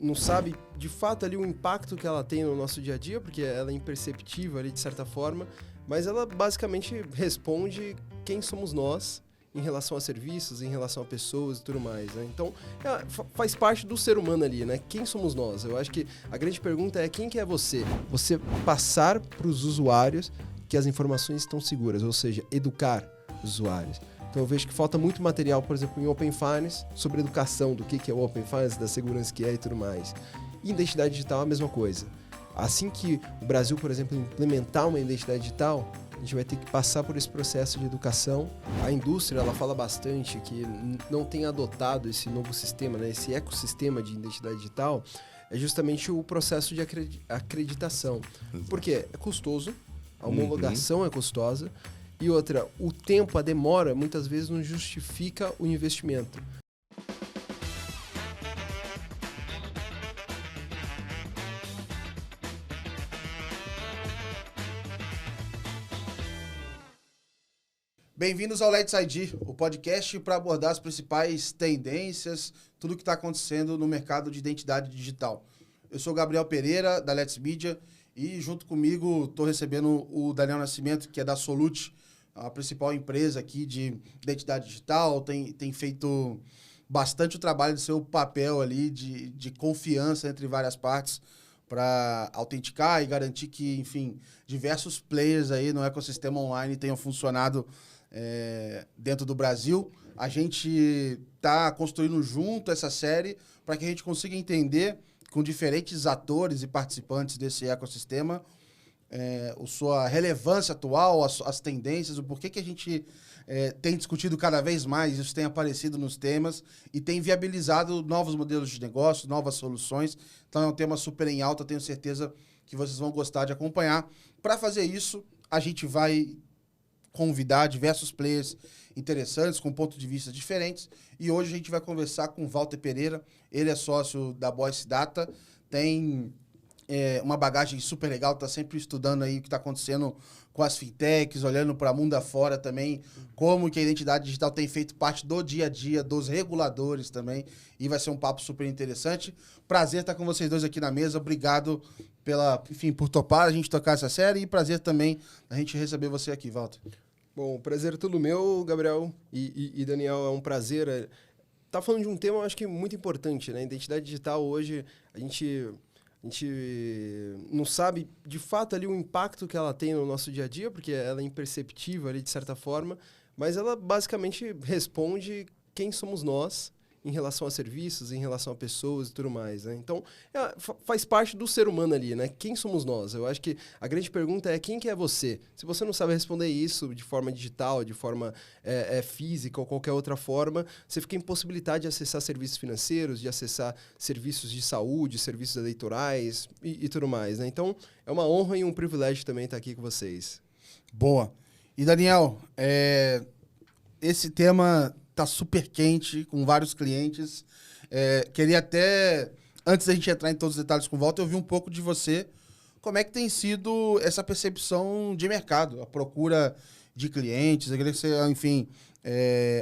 não sabe de fato ali o impacto que ela tem no nosso dia a dia, porque ela é imperceptível ali de certa forma, mas ela basicamente responde quem somos nós em relação a serviços, em relação a pessoas e tudo mais, né? Então, faz parte do ser humano ali, né? Quem somos nós? Eu acho que a grande pergunta é quem que é você? Você passar para os usuários que as informações estão seguras, ou seja, educar os usuários. Então eu vejo que falta muito material, por exemplo, em Open Finance, sobre educação do que é o Open Finance, da segurança que é e tudo mais. E identidade digital é a mesma coisa. Assim que o Brasil, por exemplo, implementar uma identidade digital, a gente vai ter que passar por esse processo de educação. A indústria, ela fala bastante que não tem adotado esse novo sistema, né, esse ecossistema de identidade digital, é justamente o processo de acreditação. Por quê? É custoso, a homologação é custosa, e outra, o tempo, a demora, muitas vezes não justifica o investimento. Bem-vindos ao Let's ID, o podcast para abordar as principais tendências, tudo o que está acontecendo no mercado de identidade digital. Eu sou o Gabriel Pereira, da Let's Media, e junto comigo estou recebendo o Daniel Nascimento, que é da Solute, a principal empresa aqui de identidade digital, tem feito bastante o trabalho do seu papel ali de confiança entre várias partes para autenticar e garantir que, enfim, diversos players aí no ecossistema online tenham funcionado dentro do Brasil. A gente está construindo junto essa série para que a gente consiga entender com diferentes atores e participantes desse ecossistema a sua relevância atual, as tendências, o porquê que a gente tem discutido cada vez mais, isso tem aparecido nos temas e tem viabilizado novos modelos de negócio, novas soluções. Então é um tema super em alta, tenho certeza que vocês vão gostar de acompanhar. Para fazer isso, a gente vai convidar diversos players interessantes, com pontos de vista diferentes. E hoje a gente vai conversar com o Walter Pereira. Ele é sócio da Boyce Data, tem uma bagagem super legal, está sempre estudando aí o que está acontecendo com as fintechs, olhando para o mundo afora também, como que a identidade digital tem feito parte do dia a dia, dos reguladores também, e vai ser um papo super interessante. Prazer estar com vocês dois aqui na mesa, obrigado por topar a gente tocar essa série, e prazer também a gente receber você aqui, Walter. Bom, o prazer é todo meu, Gabriel e Daniel, é um prazer. Tá falando de um tema, eu acho que muito importante, né? Identidade digital hoje, a gente não sabe de fato ali o impacto que ela tem no nosso dia a dia, porque ela é imperceptível ali de certa forma, mas ela basicamente responde quem somos nós em relação a serviços, em relação a pessoas e tudo mais, né? Então, faz parte do ser humano ali, né? Quem somos nós? Eu acho que a grande pergunta é quem que é você? Se você não sabe responder isso de forma digital, de forma física ou qualquer outra forma, você fica impossibilitado de acessar serviços financeiros, de acessar serviços de saúde, serviços eleitorais e tudo mais, né? Então, é uma honra e um privilégio também estar aqui com vocês. Boa. E, Daniel, esse tema tá super quente, com vários clientes. Queria até, antes da gente entrar em todos os detalhes com o Walter, eu vi um pouco de você. Como é que tem sido essa percepção de mercado, a procura de clientes? Eu queria que você, enfim,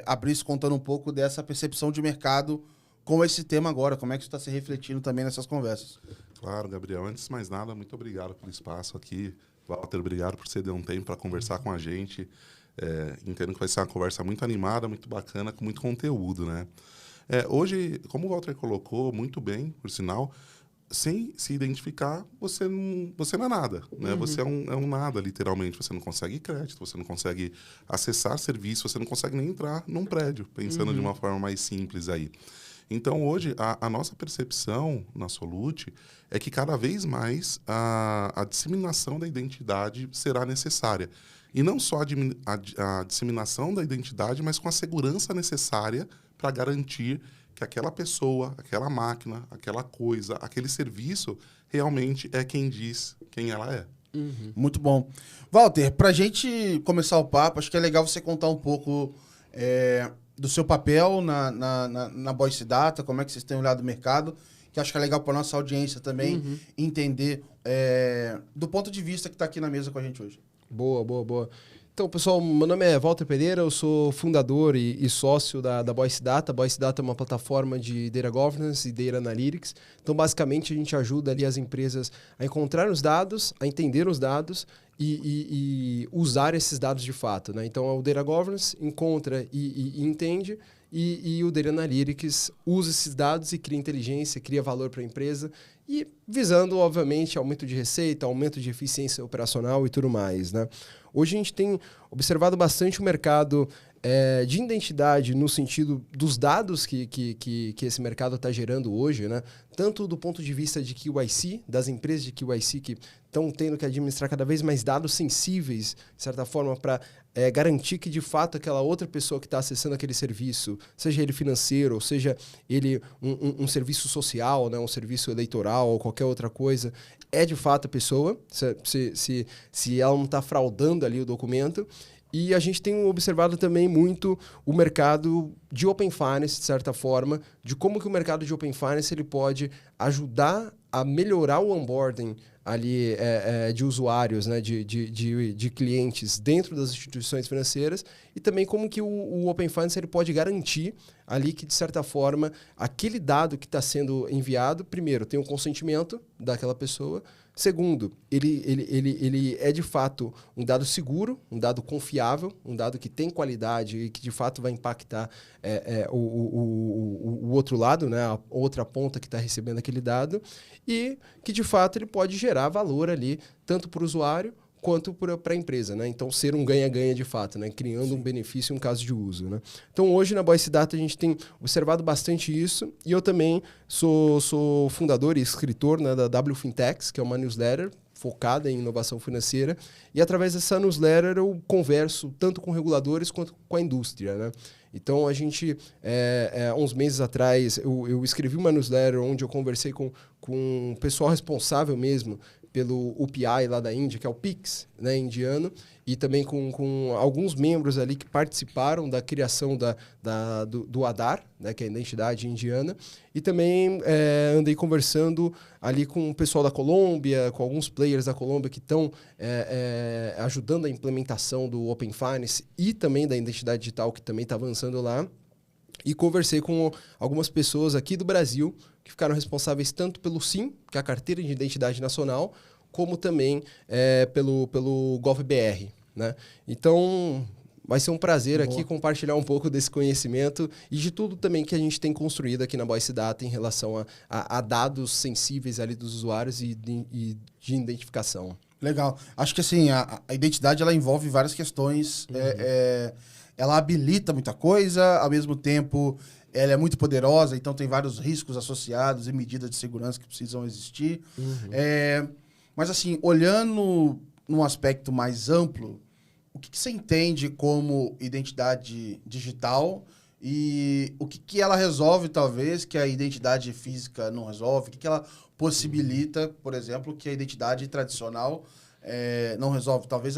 abrisse contando um pouco dessa percepção de mercado com esse tema agora. Como é que isso está se refletindo também nessas conversas? Claro, Gabriel. Antes de mais nada, muito obrigado pelo espaço aqui. Walter, obrigado por você dar um tempo para conversar com a gente. Entendo que vai ser uma conversa muito animada, muito bacana, com muito conteúdo, né? Hoje, como o Walter colocou muito bem, por sinal, sem se identificar, você não é nada, né? Você é um nada, literalmente. Você não consegue crédito, você não consegue acessar serviço, você não consegue nem entrar num prédio, pensando de uma forma mais simples aí. Então, hoje, a nossa percepção na Solute é que cada vez mais a disseminação da identidade será necessária. E não só a disseminação da identidade, mas com a segurança necessária para garantir que aquela pessoa, aquela máquina, aquela coisa, aquele serviço realmente é quem diz quem ela é. Muito bom. Walter, para a gente começar o papo, acho que é legal você contar um pouco do seu papel na Boyce Data, como é que vocês têm olhado o mercado, que acho que é legal para nossa audiência também entender do ponto de vista que está aqui na mesa com a gente hoje. Boa. Então, pessoal, meu nome é Walter Pereira, eu sou fundador e sócio da Voice Data. A Voice Data é uma plataforma de Data Governance e Data Analytics. Então, basicamente, a gente ajuda ali as empresas a encontrar os dados, a entender os dados e usar esses dados de fato, né? Então, o Data Governance encontra e entende, e o Data Analytics usa esses dados e cria inteligência, cria valor para a empresa, e visando, obviamente, aumento de receita, aumento de eficiência operacional e tudo mais, né? Hoje a gente tem observado bastante o mercado de identidade no sentido dos dados que esse mercado está gerando hoje, né? Tanto do ponto de vista de KYC, das empresas de KYC que estão tendo que administrar cada vez mais dados sensíveis, de certa forma, para garantir que, de fato, aquela outra pessoa que está acessando aquele serviço, seja ele financeiro, ou seja ele um serviço social, né? Um serviço eleitoral ou qualquer outra coisa, é de fato a pessoa, se ela não está fraudando ali o documento. E a gente tem observado também muito o mercado de Open Finance, de certa forma, de como que o mercado de Open Finance ele pode ajudar a melhorar o onboarding ali de usuários, né, de clientes dentro das instituições financeiras, e também como que o Open Finance ele pode garantir ali que, de certa forma, aquele dado que está sendo enviado, primeiro, tem o consentimento daquela pessoa. Segundo, ele é de fato um dado seguro, um dado confiável, um dado que tem qualidade e que de fato vai impactar o outro lado, né, a outra ponta que está recebendo aquele dado, e que de fato ele pode gerar valor ali, tanto para o usuário quanto para a empresa, né? Então, ser um ganha-ganha de fato, né? Criando um benefício em caso de uso, né? Então, hoje na Voice Data a gente tem observado bastante isso, e eu também sou fundador e escritor, né, da W Fintechs, que é uma newsletter focada em inovação financeira, e através dessa newsletter eu converso tanto com reguladores quanto com a indústria, né? Então, a gente, uns meses atrás, eu escrevi uma newsletter onde eu conversei com o pessoal responsável mesmo pelo UPI lá da Índia, que é o PIX, né, indiano, e também com alguns membros ali que participaram da criação do Aadhaar, né, que é a identidade indiana, e também andei conversando ali com o pessoal da Colômbia, com alguns players da Colômbia que estão ajudando a implementação do Open Finance e também da identidade digital, que também está avançando lá. E conversei com algumas pessoas aqui do Brasil que ficaram responsáveis tanto pelo SIM, que é a Carteira de Identidade Nacional, como também pelo GovBR, né? Então, vai ser um prazer aqui compartilhar um pouco desse conhecimento e de tudo também que a gente tem construído aqui na Voice Data em relação a dados sensíveis ali dos usuários e de identificação. Legal. Acho que assim, a identidade ela envolve várias questões. Ela habilita muita coisa, ao mesmo tempo ela é muito poderosa, então tem vários riscos associados e medidas de segurança que precisam existir. Mas assim, olhando num aspecto mais amplo, o que você entende como identidade digital e o que ela resolve, talvez, que a identidade física não resolve? O que ela possibilita, por exemplo, que a identidade tradicional não resolve? Talvez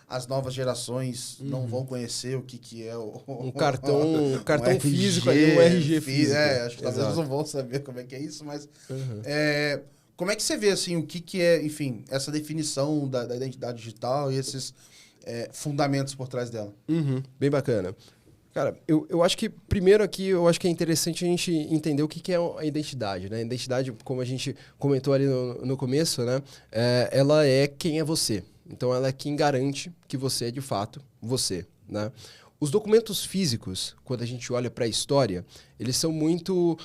as novas gerações não vão conhecer o que é um cartão físico ali, um RG físico. Acho que talvez eles não vão saber como é que é isso, mas como é que você vê assim, o que é, enfim, essa definição da identidade digital e esses fundamentos por trás dela? Bem bacana. Cara, eu acho que, primeiro aqui, eu acho que é interessante a gente entender o que é a identidade, né? A identidade, como a gente comentou ali no começo, né? Ela é quem é você. Então, ela é quem garante que você é, de fato, você, né? Os documentos físicos, quando a gente olha para a história, eles são muito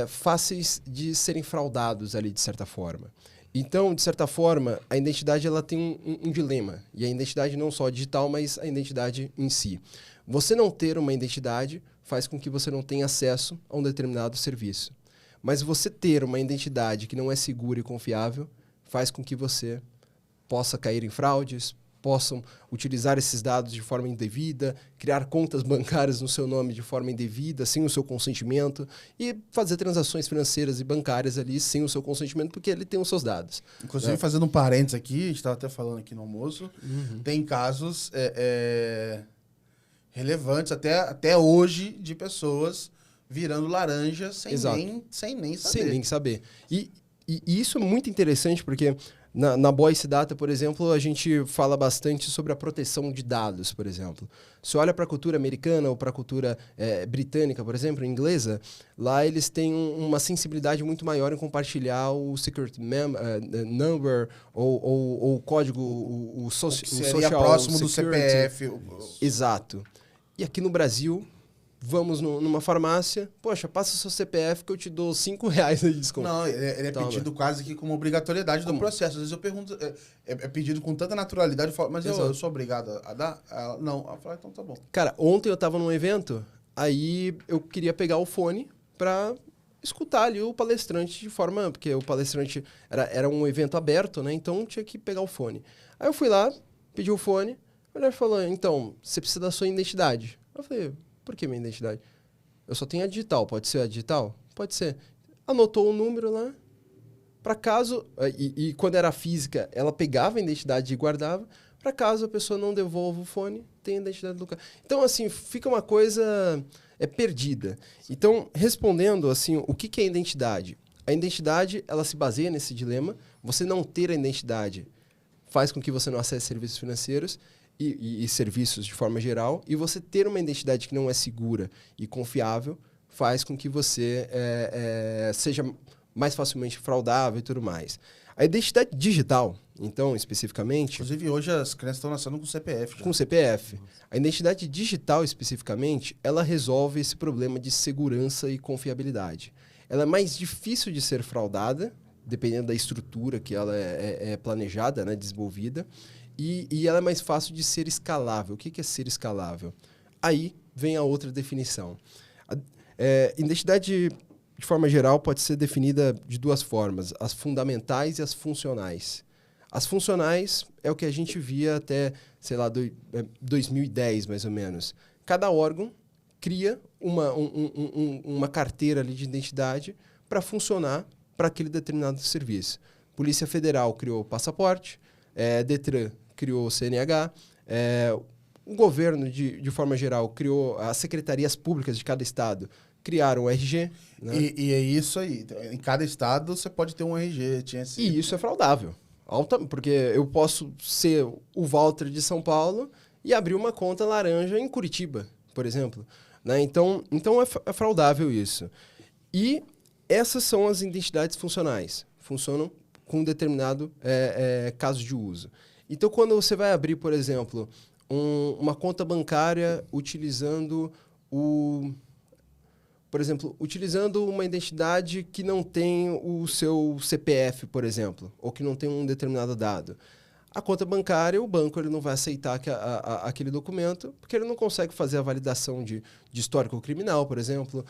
fáceis de serem fraudados ali, de certa forma. Então, de certa forma, a identidade ela tem um dilema. E a identidade não só digital, mas a identidade em si. Você não ter uma identidade faz com que você não tenha acesso a um determinado serviço. Mas você ter uma identidade que não é segura e confiável faz com que você possa cair em fraudes, possam utilizar esses dados de forma indevida, criar contas bancárias no seu nome de forma indevida, sem o seu consentimento, e fazer transações financeiras e bancárias ali sem o seu consentimento, porque ele tem os seus dados. Inclusive, fazendo um parênteses aqui, a gente estava até falando aqui no almoço, tem casos relevantes até hoje de pessoas virando laranja sem nem saber. Sem nem saber. E isso é muito interessante porque Na Voice Data, por exemplo, a gente fala bastante sobre a proteção de dados, por exemplo. Se olha para a cultura americana ou para a cultura britânica, por exemplo, inglesa, lá eles têm uma sensibilidade muito maior em compartilhar o secret number ou o código, o seria social próximo do security. CPF. Exato. E aqui no Brasil, vamos numa farmácia, poxa, passa o seu CPF que eu te dou R$5 de desconto. Não, ele é pedido quase que como obrigatoriedade do processo. Às vezes eu pergunto, é pedido com tanta naturalidade, eu falo, mas eu sou obrigado a dar? Não. Eu falo, então tá bom. Cara, ontem eu tava num evento, aí eu queria pegar o fone pra escutar ali o palestrante de forma... Porque o palestrante era um evento aberto, né? Então tinha que pegar o fone. Aí eu fui lá, pedi o fone, a mulher falou, então, você precisa da sua identidade. Eu falei... Por que minha identidade? Eu só tenho a digital. Pode ser a digital? Pode ser. Anotou o número lá. Para caso... E quando era física, ela pegava a identidade e guardava. Para caso a pessoa não devolva o fone, tem a identidade do cara. Então, assim, fica uma coisa perdida. Então, respondendo, assim, o que é identidade? A identidade, ela se baseia nesse dilema. Você não ter a identidade faz com que você não acesse serviços financeiros e serviços de forma geral, e você ter uma identidade que não é segura e confiável faz com que você seja mais facilmente fraudável e tudo mais. A identidade digital, então, especificamente... Inclusive, hoje as crianças estão nascendo com CPF. Já. Com CPF. A identidade digital, especificamente, ela resolve esse problema de segurança e confiabilidade. Ela é mais difícil de ser fraudada, dependendo da estrutura que ela é planejada, né, desenvolvida, e ela é mais fácil de ser escalável. O que é ser escalável? Aí vem a outra definição. Identidade, de forma geral, pode ser definida de duas formas, as fundamentais e as funcionais. As funcionais é o que a gente via até, sei lá, 2010, mais ou menos. Cada órgão cria uma carteira ali de identidade para funcionar para aquele determinado serviço. Polícia Federal criou o passaporte, Detran criou o CNH, o governo, de forma geral, criou as secretarias públicas de cada estado, criaram o RG. Né? E é isso aí. Em cada estado você pode ter um RG. E isso é fraudável. Porque eu posso ser o Walter de São Paulo e abrir uma conta laranja em Curitiba, por exemplo. Né? Então é fraudável isso. E essas são as identidades funcionais. Funcionam com um determinado caso de uso. Então, quando você vai abrir, por exemplo, uma conta bancária utilizando utilizando uma identidade que não tem o seu CPF, por exemplo, ou que não tem um determinado dado. A conta bancária, o banco ele não vai aceitar aquele documento, porque ele não consegue fazer a validação de histórico criminal, por exemplo,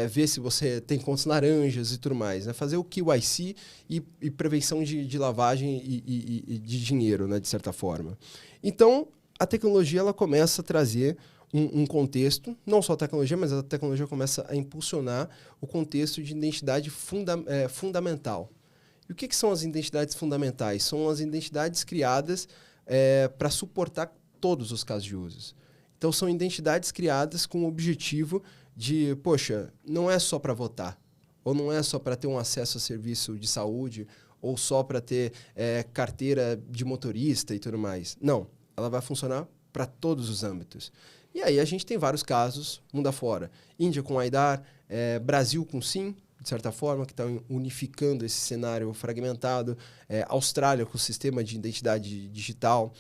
ver se você tem contas laranjas e tudo mais. Né? Fazer o KYC e prevenção de lavagem e de dinheiro, né, de certa forma. Então, a tecnologia ela começa a trazer um contexto, não só a tecnologia, mas a tecnologia começa a impulsionar o contexto de identidade fundamental. E o que são as identidades fundamentais? São as identidades criadas para suportar todos os casos de uso. Então, são identidades criadas com o objetivo de, poxa, não é só para votar, ou não é só para ter um acesso a serviço de saúde, ou só para ter carteira de motorista e tudo mais. Não, ela vai funcionar para todos os âmbitos. E aí a gente tem vários casos, mundo afora. Índia com AIDAR, Brasil com SIM, de certa forma, que está unificando esse cenário fragmentado. Austrália com o sistema de identidade digital.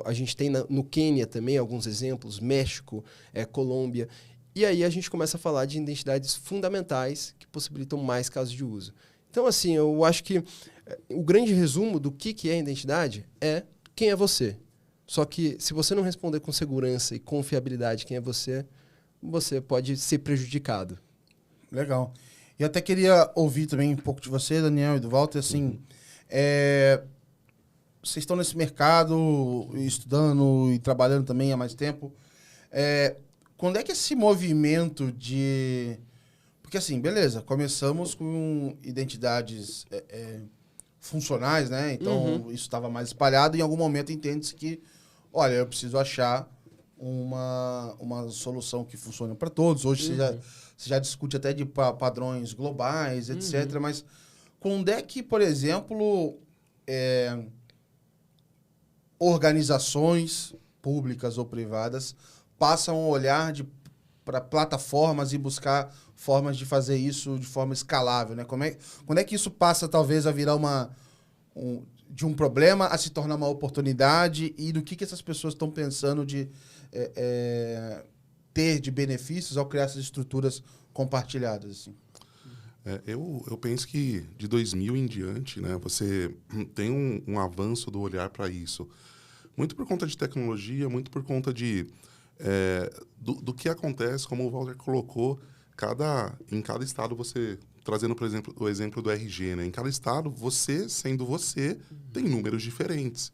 A gente tem no Quênia também alguns exemplos, México, Colômbia. E aí a gente começa a falar de identidades fundamentais que possibilitam mais casos de uso. Então, assim, eu acho que o grande resumo do que é identidade é quem é você. Só que se você não responder com segurança e confiabilidade quem é você, você pode ser prejudicado. Legal. E até queria ouvir também um pouco de você, Daniel e do Walter, assim, vocês estão nesse mercado, estudando e trabalhando também há mais tempo. Quando é que esse movimento de... Porque assim, beleza, começamos com identidades funcionais, né? Então, isso estava mais espalhado e em algum momento entende-se que, olha, eu preciso achar uma solução que funcione para todos. Hoje você já discute até de padrões globais, etc. Mas quando é que, por exemplo, organizações públicas ou privadas passam a olhar para plataformas e buscar formas de fazer isso de forma escalável, né? Quando é que isso passa, talvez, a virar de um problema a se tornar uma oportunidade, e do que essas pessoas estão pensando de ter de benefícios ao criar essas estruturas compartilhadas, assim? Eu penso que de 2000 em diante, né, você tem um avanço do olhar para isso. Muito por conta de tecnologia, muito por conta do que acontece, como o Walter colocou, em cada estado você, trazendo, por exemplo, o exemplo do RG, né? Em cada estado, você, sendo você, tem números diferentes.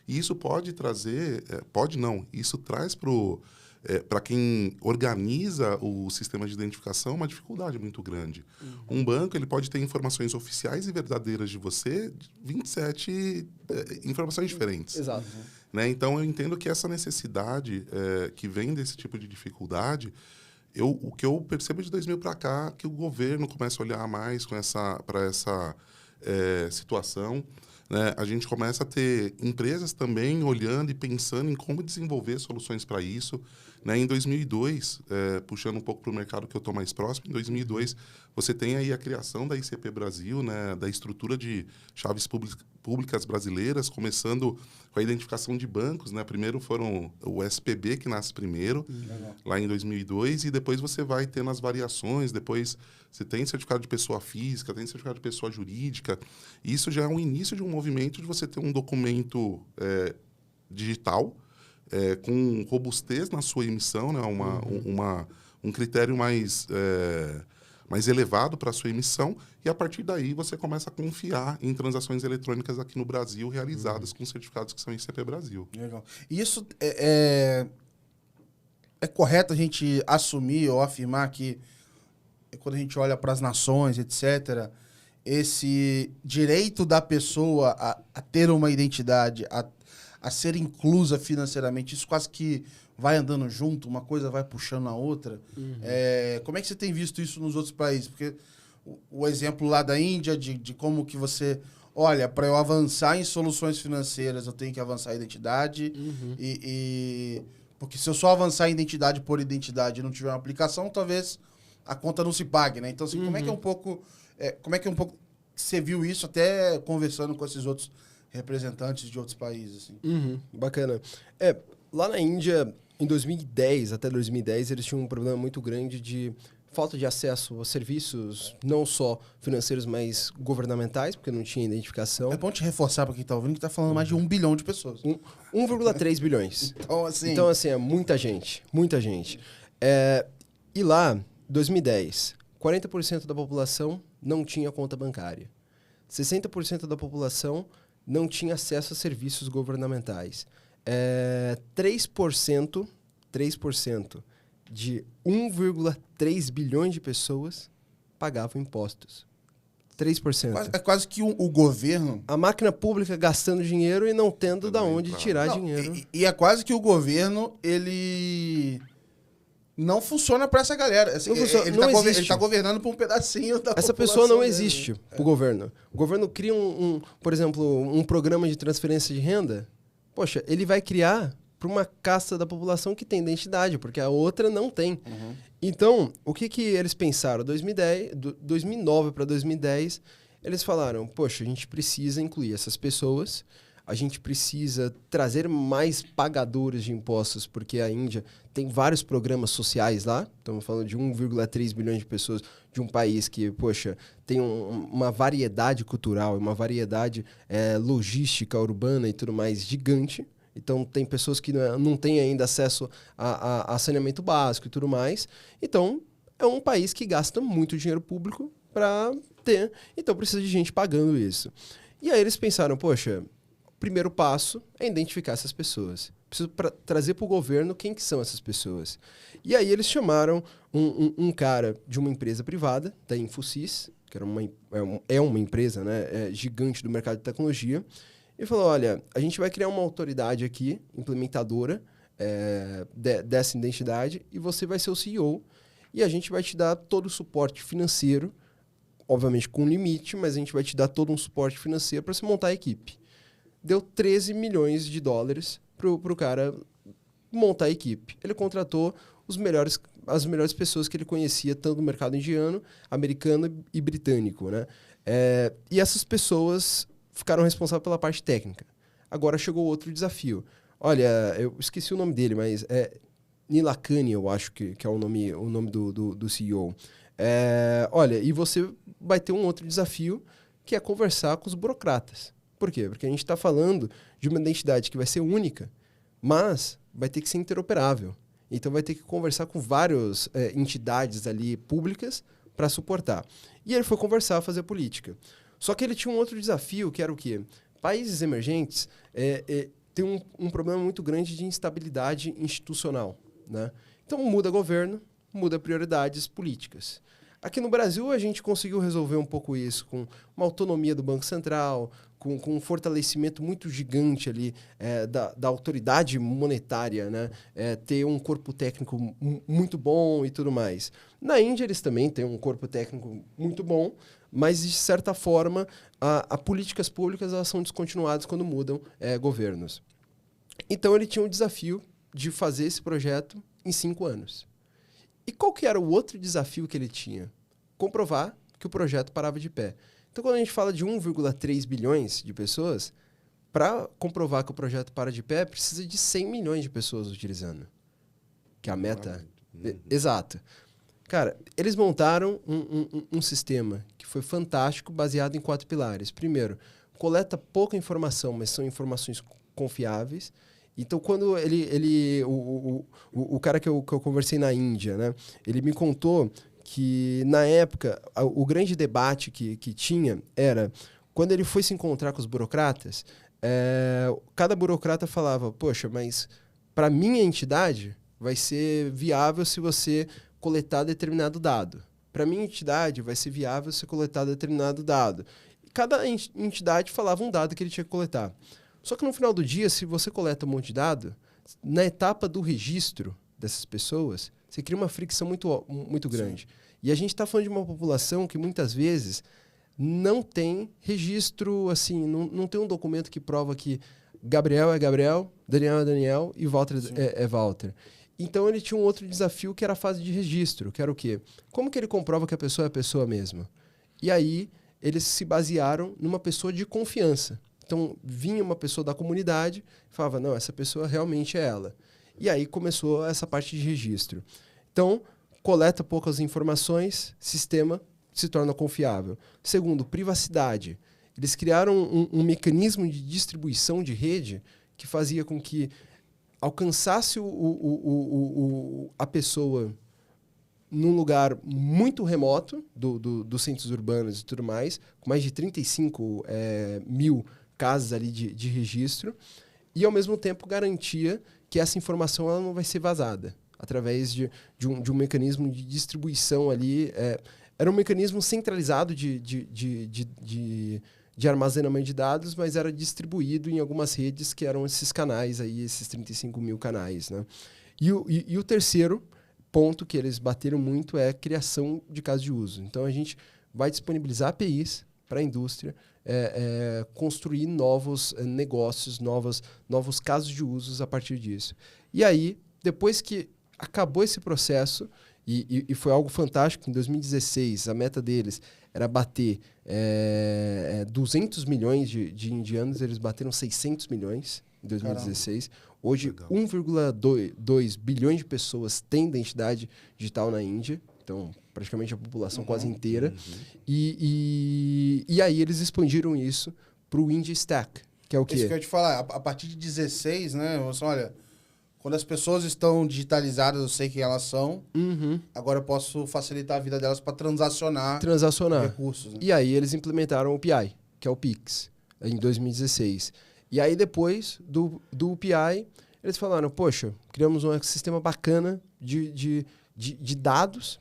E isso pode trazer, pode não, isso traz para quem organiza o sistema de identificação uma dificuldade muito grande. Um banco, ele pode ter informações oficiais e verdadeiras de você, 27 informações diferentes. Exato. Né? Então, eu entendo que essa necessidade que vem desse tipo de dificuldade, o que eu percebo de 2000 para cá, que o governo começa a olhar mais para essa situação. Né? A gente começa a ter empresas também olhando e pensando em como desenvolver soluções para isso. Né? Em 2002, puxando um pouco para o mercado que eu estou mais próximo, em 2002 você tem aí a criação da ICP Brasil, né? Da estrutura de chaves públicas brasileiras, começando com a identificação de bancos. Né? Primeiro foram o SPB, que nasce primeiro, lá em 2002, e depois você vai tendo as variações, depois você tem certificado de pessoa física, tem certificado de pessoa jurídica. Isso já é um início de um movimento de você ter um documento digital, com robustez na sua emissão, né? Um critério mais elevado para a sua emissão, e a partir daí você começa a confiar em transações eletrônicas aqui no Brasil realizadas com certificados que são ICP Brasil. Legal. E isso é correto a gente assumir ou afirmar que, quando a gente olha para as nações, etc., esse direito da pessoa a ter uma identidade, a ser inclusa financeiramente, isso quase que vai andando junto, uma coisa vai puxando a outra. Como é que você tem visto isso nos outros países? Porque o exemplo lá da Índia, de como que você... Olha, para eu avançar em soluções financeiras, eu tenho que avançar a identidade. Porque se eu só avançar em identidade por identidade e não tiver uma aplicação, talvez a conta não se pague, né? Então, assim, como é que é um pouco... você viu isso até conversando com esses outros representantes de outros países, assim? Bacana. Lá na Índia, em 2010, até 2010, eles tinham um problema muito grande de falta de acesso a serviços, não só financeiros, mas governamentais, porque não tinha identificação. É bom te reforçar para quem está ouvindo que está falando mais de 1 bilhão de pessoas. 1,3 bilhões. Então, assim, é muita gente, muita gente. E lá, 2010, 40% da população não tinha conta bancária. 60% da população não tinha acesso a serviços governamentais. 3% de 1,3 bilhões de pessoas pagavam impostos. 3%. É quase que o governo... A máquina pública gastando dinheiro e não tendo de onde tirar dinheiro. E é quase que o governo, ele... não funciona para essa galera. Ele está governando para um pedacinho da Essa pessoa não existe para o governo. O governo cria, por exemplo, um programa de transferência de renda. Poxa, ele vai criar para uma casta da população que tem identidade, porque a outra não tem. Então, o que eles pensaram? 2009 para 2010, eles falaram, poxa, a gente precisa incluir essas pessoas, a gente precisa trazer mais pagadores de impostos, porque a Índia tem vários programas sociais lá. Estamos falando de 1,3 bilhões de pessoas de um país que, poxa, tem uma variedade cultural, uma variedade logística urbana e tudo mais gigante. Então, tem pessoas que não têm ainda acesso a saneamento básico e tudo mais. Então, é um país que gasta muito dinheiro público para ter. Então, precisa de gente pagando isso. E aí eles pensaram, poxa... Primeiro passo é identificar essas pessoas. Preciso trazer para o governo quem que são essas pessoas. E aí eles chamaram um cara de uma empresa privada, da Infosys, que era uma empresa, né, gigante do mercado de tecnologia, e falou, olha, a gente vai criar uma autoridade aqui, implementadora dessa identidade, e você vai ser o CEO, e a gente vai te dar todo o suporte financeiro obviamente com limite, mas a gente vai te dar todo um suporte financeiro para você montar a equipe. Deu 13 milhões de dólares pro cara montar a equipe. Ele contratou as melhores pessoas que ele conhecia, tanto no mercado indiano, americano e britânico, né? E essas pessoas ficaram responsáveis pela parte técnica. Agora chegou outro desafio. Olha, eu esqueci o nome dele, mas Nilakani, eu acho que é o nome do CEO. Olha, e você vai ter um outro desafio, que é conversar com os burocratas. Por quê? Porque a gente está falando de uma identidade que vai ser única, mas vai ter que ser interoperável. Então vai ter que conversar com várias entidades ali públicas para suportar. E ele foi conversar, fazer política. Só que ele tinha um outro desafio, que era o quê? Países emergentes têm um problema muito grande de instabilidade institucional, né? Então muda governo, muda prioridades políticas. Aqui no Brasil, a gente conseguiu resolver um pouco isso com uma autonomia do Banco Central, com um fortalecimento muito gigante ali da autoridade monetária, né? Ter um corpo técnico muito bom e tudo mais. Na Índia, eles também têm um corpo técnico muito bom, mas, de certa forma, as políticas públicas elas são descontinuadas quando mudam governos. Então, ele tinha um desafio de fazer esse projeto em 5 anos. E qual que era o outro desafio que ele tinha? Comprovar que o projeto parava de pé. Então, quando a gente fala de 1,3 bilhões de pessoas, para comprovar que o projeto para de pé, precisa de 100 milhões de pessoas utilizando. Que é a meta... Exato. Cara, eles montaram um sistema que foi fantástico, baseado em 4 pilares. Primeiro, coleta pouca informação, mas são informações confiáveis. Então, quando o cara que eu conversei na Índia, né, ele me contou que, na época, o grande debate que tinha era, quando ele foi se encontrar com os burocratas, cada burocrata falava, poxa, mas para minha entidade vai ser viável se você coletar determinado dado. Para minha entidade vai ser viável se coletar determinado dado. E cada entidade falava um dado que ele tinha que coletar. Só que no final do dia, se você coleta um monte de dado, na etapa do registro dessas pessoas, você cria uma fricção muito grande. Sim. E a gente está falando de uma população que muitas vezes não tem registro, assim, não tem um documento que prova que Gabriel é Gabriel, Daniel é Daniel e Walter é Walter. Então ele tinha um outro desafio que era a fase de registro, que era o quê? Como que ele comprova que a pessoa é a pessoa mesma? E aí eles se basearam numa pessoa de confiança. Então, vinha uma pessoa da comunidade e falava, não, essa pessoa realmente é ela. E aí começou essa parte de registro. Então, coleta poucas informações, sistema se torna confiável. Segundo, privacidade. Eles criaram um mecanismo de distribuição de rede que fazia com que alcançasse a pessoa num lugar muito remoto dos centros urbanos e tudo mais, com mais de 35 mil casas ali de registro, e ao mesmo tempo garantia que essa informação ela não vai ser vazada através de um mecanismo de distribuição ali. Era um mecanismo centralizado de armazenamento de dados, mas era distribuído em algumas redes que eram esses canais aí, esses 35 mil canais, né? E o terceiro ponto que eles bateram muito é a criação de casos de uso. Então, a gente vai disponibilizar APIs para a indústria, construir novos negócios, novos casos de usos a partir disso. E aí, depois que acabou esse processo, e foi algo fantástico, em 2016, a meta deles era bater 200 milhões de indianos, eles bateram 600 milhões em 2016. Caramba. Hoje, 1,2 bilhões de pessoas têm identidade digital na Índia. Então, praticamente a população quase inteira. E aí eles expandiram isso para o India Stack, que é o quê? Isso que eu ia te falar. A partir de 16, né? Você, olha, quando as pessoas estão digitalizadas, eu sei quem elas são. Agora eu posso facilitar a vida delas para transacionar recursos. Né? E aí eles implementaram o PI, que é o Pix, em 2016. E aí depois do PI, eles falaram, poxa, criamos um sistema bacana de dados,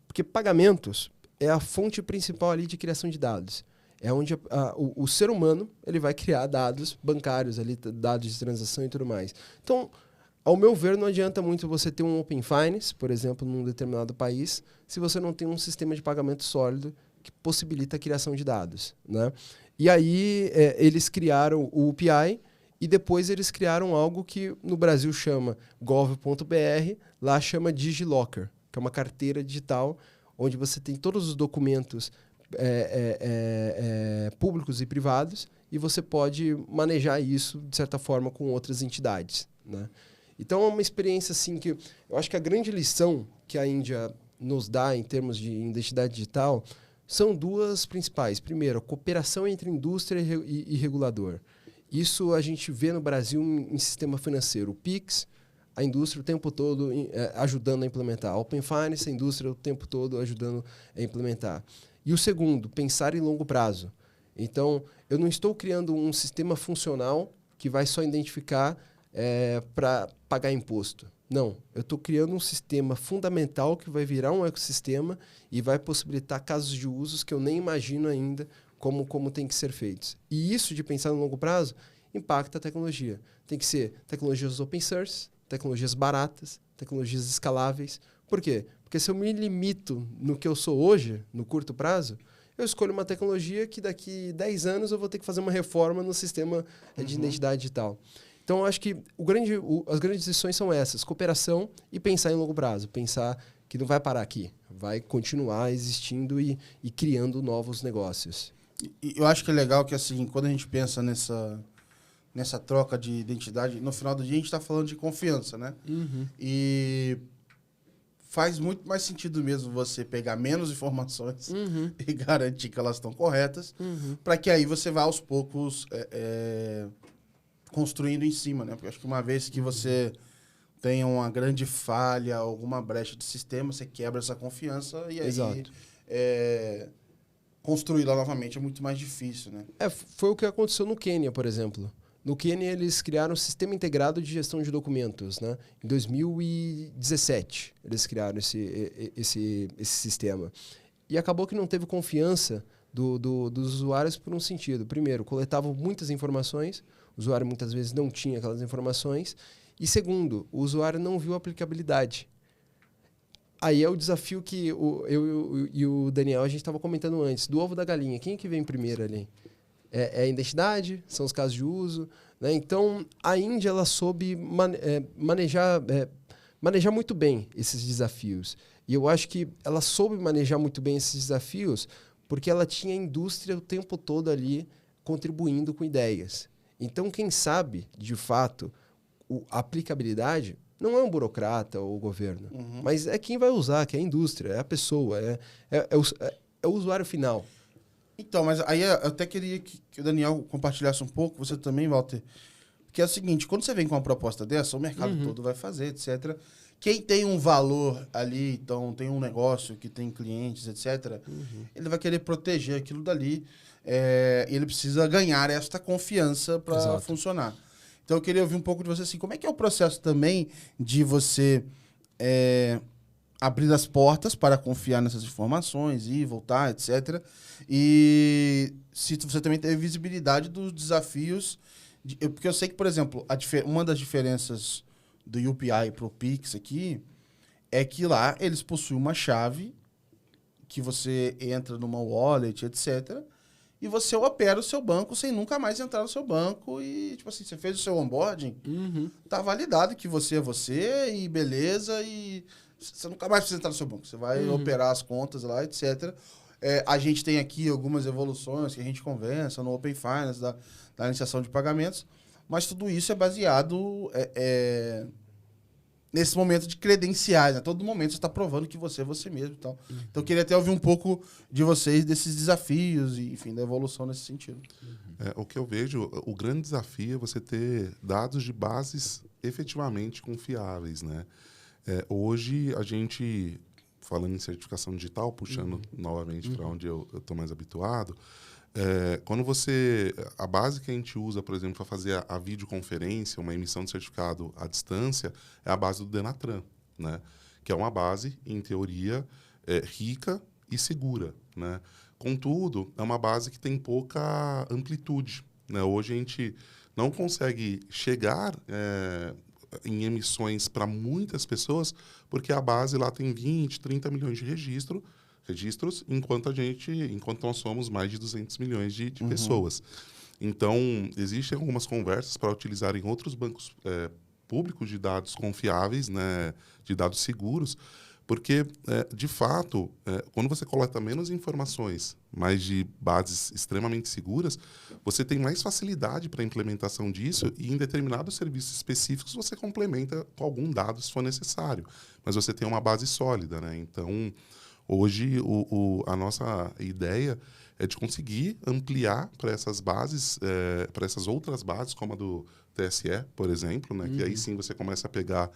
porque pagamentos é a fonte principal ali de criação de dados. É onde o ser humano ele vai criar dados bancários, ali, dados de transação e tudo mais. Então, ao meu ver, não adianta muito você ter um Open Finance, por exemplo, num determinado país, se você não tem um sistema de pagamento sólido que possibilita a criação de dados, né? E aí eles criaram o UPI e depois eles criaram algo que no Brasil chama gov.br, lá chama DigiLocker, que é uma carteira digital onde você tem todos os documentos públicos e privados e você pode manejar isso, de certa forma, com outras entidades, né? Então, é uma experiência assim que eu acho que a grande lição que a Índia nos dá em termos de identidade digital são duas principais. Primeiro, a cooperação entre indústria e regulador. Isso a gente vê no Brasil em sistema financeiro. O Pix, a indústria o tempo todo ajudando a implementar. A Open Finance, a indústria o tempo todo ajudando a implementar. E o segundo, pensar em longo prazo. Então, eu não estou criando um sistema funcional que vai só identificar para pagar imposto. Não, eu estou criando um sistema fundamental que vai virar um ecossistema e vai possibilitar casos de usos que eu nem imagino ainda como tem que ser feitos. E isso de pensar no longo prazo impacta a tecnologia. Tem que ser tecnologias open source, tecnologias baratas, tecnologias escaláveis. Por quê? Porque se eu me limito no que eu sou hoje, no curto prazo, eu escolho uma tecnologia que daqui 10 anos eu vou ter que fazer uma reforma no sistema de identidade digital. Então, eu acho que as grandes decisões são essas: cooperação e pensar em longo prazo. Pensar que não vai parar aqui, vai continuar existindo e criando novos negócios. E eu acho que é legal que, assim, quando a gente pensa nessa troca de identidade, no final do dia a gente está falando de confiança, né? Uhum. E faz muito mais sentido mesmo você pegar menos informações e garantir que elas estão corretas, para que aí você vá aos poucos construindo em cima, né? Porque acho que uma vez que você tem uma grande falha, alguma brecha de sistema, você quebra essa confiança e aí construir lá novamente é muito mais difícil, né? Foi o que aconteceu no Quênia, por exemplo. No Quênia, eles criaram um sistema integrado de gestão de documentos, né? Em 2017, eles criaram esse sistema. E acabou que não teve confiança dos usuários por um sentido. Primeiro, coletavam muitas informações, o usuário muitas vezes não tinha aquelas informações. E segundo, o usuário não viu a aplicabilidade. Aí é o desafio que eu e o Daniel, a gente estava comentando antes, do ovo da galinha. Quem é que vem primeiro ali? É a identidade, são os casos de uso, né? Então, a Índia ela soube manejar muito bem esses desafios. E eu acho que ela soube manejar muito bem esses desafios porque ela tinha a indústria o tempo todo ali contribuindo com ideias. Então, quem sabe, de fato, a aplicabilidade não é um burocrata ou o governo, mas é quem vai usar, que é a indústria, é a pessoa, é o usuário final. Então, mas aí eu até queria que o Daniel compartilhasse um pouco, você também, Walter, que é o seguinte: quando você vem com uma proposta dessa, o mercado todo vai fazer, etc. Quem tem um valor ali, então tem um negócio que tem clientes, etc., ele vai querer proteger aquilo dali, ele precisa ganhar esta confiança para funcionar. Então, eu queria ouvir um pouco de você, assim, como é que é o processo também de você abrir as portas para confiar nessas informações, ir, voltar, etc., e se você também teve visibilidade dos desafios. Porque eu sei que, por exemplo, uma das diferenças do UPI para o Pix aqui é que lá eles possuem uma chave que você entra numa wallet, etc., e você opera o seu banco sem nunca mais entrar no seu banco e, tipo assim, você fez o seu onboarding, tá validado que você é você e beleza, e você nunca mais precisa entrar no seu banco. Você vai operar as contas lá, etc., a gente tem aqui algumas evoluções que a gente conversa no Open Finance, da iniciação de pagamentos, mas tudo isso é baseado nesse momento de credenciais. A todo momento você está provando que você é você mesmo e tal. Então, eu queria até ouvir um pouco de vocês desses desafios e, enfim, da evolução nesse sentido. O que eu vejo, o grande desafio é você ter dados de bases efetivamente confiáveis, né? Hoje, a gente, falando em certificação digital, puxando novamente para onde eu estou mais habituado, quando a base que a gente usa, por exemplo, para fazer a videoconferência, uma emissão de certificado à distância, é a base do Denatran, né? Que é uma base, em teoria, rica e segura, né? Contudo, é uma base que tem pouca amplitude, né? Hoje a gente não consegue chegar em emissões para muitas pessoas, porque a base lá tem 20, 30 milhões de registro, registros, enquanto nós somos mais de 200 milhões de pessoas. Então, existem algumas conversas para utilizar em outros bancos públicos de dados confiáveis, né, de dados seguros, porque, de fato, quando você coleta menos informações, mas de bases extremamente seguras, você tem mais facilidade para a implementação disso e, em determinados serviços específicos, você complementa com algum dado se for necessário. Mas você tem uma base sólida, né? Então, hoje, a nossa ideia é de conseguir ampliar para essas bases, para essas outras bases, como a do TSE, por exemplo, né? Que aí sim você começa a pegar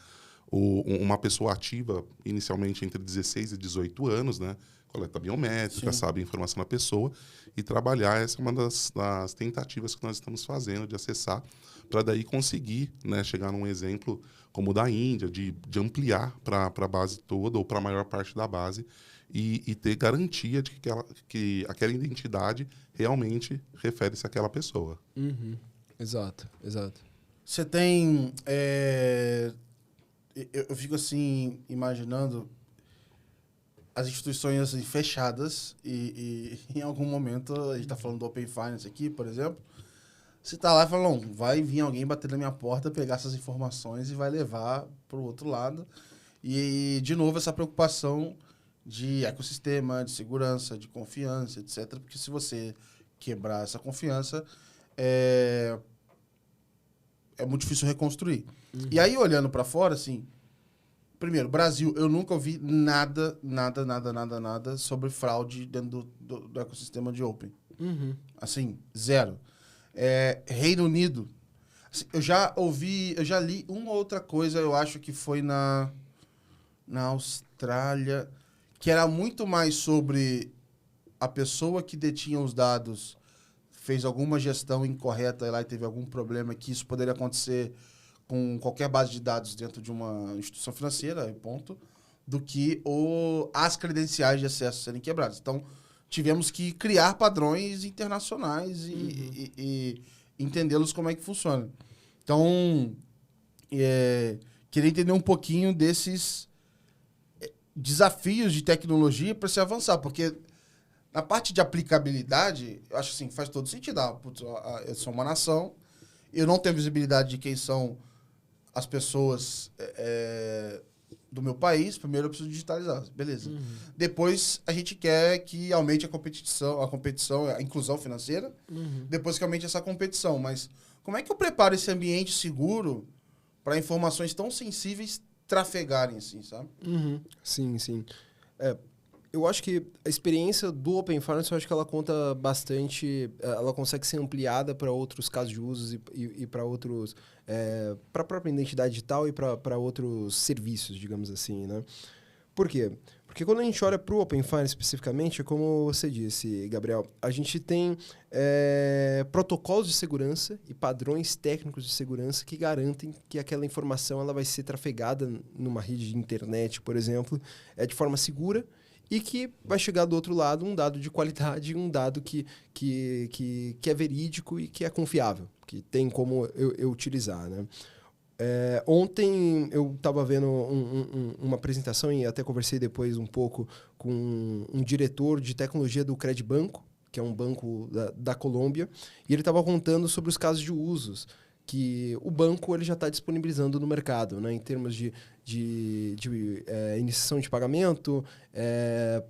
uma pessoa ativa, inicialmente entre 16 e 18 anos, né? Coleta biométrica, sabe a informação da pessoa, e trabalhar. Essa é uma das tentativas que nós estamos fazendo de acessar, para daí conseguir, né, chegar num exemplo como o da Índia, de ampliar para a base toda, ou para a maior parte da base, e ter garantia de que aquela identidade realmente refere-se àquela pessoa. Exato. Você tem... Eu fico assim, imaginando as instituições assim, fechadas e em algum momento, a gente está falando do Open Finance aqui, por exemplo, você está lá e fala, não, vai vir alguém bater na minha porta, pegar essas informações e vai levar para o outro lado. E, de novo, essa preocupação de ecossistema, de segurança, de confiança, etc. Porque se você quebrar essa confiança, é muito difícil reconstruir. E aí, olhando para fora, assim, primeiro, Brasil, eu nunca ouvi nada sobre fraude dentro do ecossistema de Open. Assim, zero. Reino Unido, assim, eu já li uma outra coisa, eu acho que foi na Austrália, que era muito mais sobre a pessoa que detinha os dados fez alguma gestão incorreta lá e teve algum problema, que isso poderia acontecer com qualquer base de dados dentro de uma instituição financeira, ponto, do que as credenciais de acesso serem quebradas. Então, tivemos que criar padrões internacionais e entendê-los como é que funciona. Então, queria entender um pouquinho desses desafios de tecnologia para se avançar, porque na parte de aplicabilidade, eu acho assim, faz todo sentido. Eu sou uma nação, eu não tenho visibilidade de quem são as pessoas do meu país. Primeiro eu preciso digitalizar, beleza. Depois a gente quer que aumente a competição, a inclusão financeira. Depois que aumente essa competição. Mas como é que eu preparo esse ambiente seguro para informações tão sensíveis trafegarem, assim, sabe? Sim. Eu acho que a experiência do Open Finance, eu acho que ela conta bastante, ela consegue ser ampliada para outros casos de usos e para outros, para a própria identidade digital e para outros serviços, digamos assim, né? Por quê? Porque quando a gente olha para o Open Finance especificamente, como você disse, Gabriel, a gente tem protocolos de segurança e padrões técnicos de segurança que garantem que aquela informação ela vai ser trafegada numa rede de internet, por exemplo, de forma segura, e que vai chegar do outro lado um dado de qualidade, um dado que é verídico e que é confiável, que tem como eu utilizar, né? Ontem eu estava vendo uma apresentação e até conversei depois um pouco com um diretor de tecnologia do Credibanco, que é um banco da Colômbia, e ele estava contando sobre os casos de usos que o banco ele já está disponibilizando no mercado, né, em termos de iniciação de pagamento,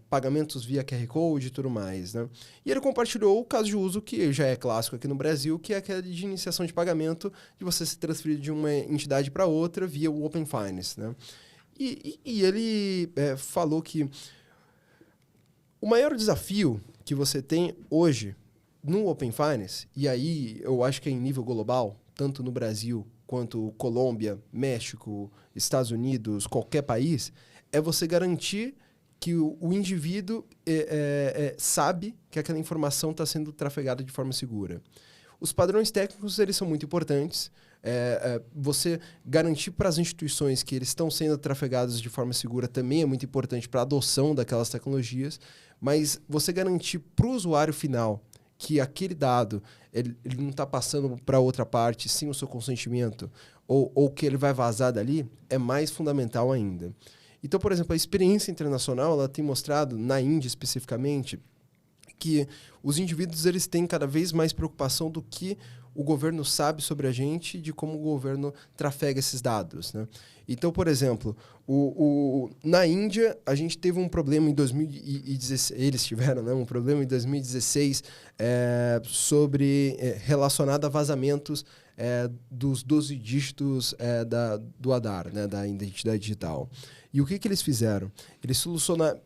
pagamentos via QR Code e tudo mais, né? E ele compartilhou o caso de uso que já é clássico aqui no Brasil, que é aquele de iniciação de pagamento, de você se transferir de uma entidade para outra via o Open Finance, né? E ele falou que o maior desafio que você tem hoje no Open Finance, e aí eu acho que é em nível global, tanto no Brasil quanto Colômbia, México, Estados Unidos, qualquer país, é você garantir que o indivíduo sabe que aquela informação está sendo trafegada de forma segura. Os padrões técnicos eles são muito importantes. Você garantir para as instituições que eles estão sendo trafegados de forma segura também é muito importante para a adoção daquelas tecnologias, mas você garantir para o usuário final que aquele dado ele não está passando para outra parte sem o seu consentimento ou que ele vai vazar dali, é mais fundamental ainda. Então, por exemplo, a experiência internacional ela tem mostrado, na Índia especificamente, que os indivíduos eles têm cada vez mais preocupação do que o governo sabe sobre a gente e de como o governo trafega esses dados, né? Então, por exemplo, na Índia, a gente teve um problema em 2016, eles tiveram, né, um problema em 2016 relacionado a vazamentos dos 12 dígitos do Aadhaar, né, da identidade digital. E o que eles fizeram? Eles solucionaram.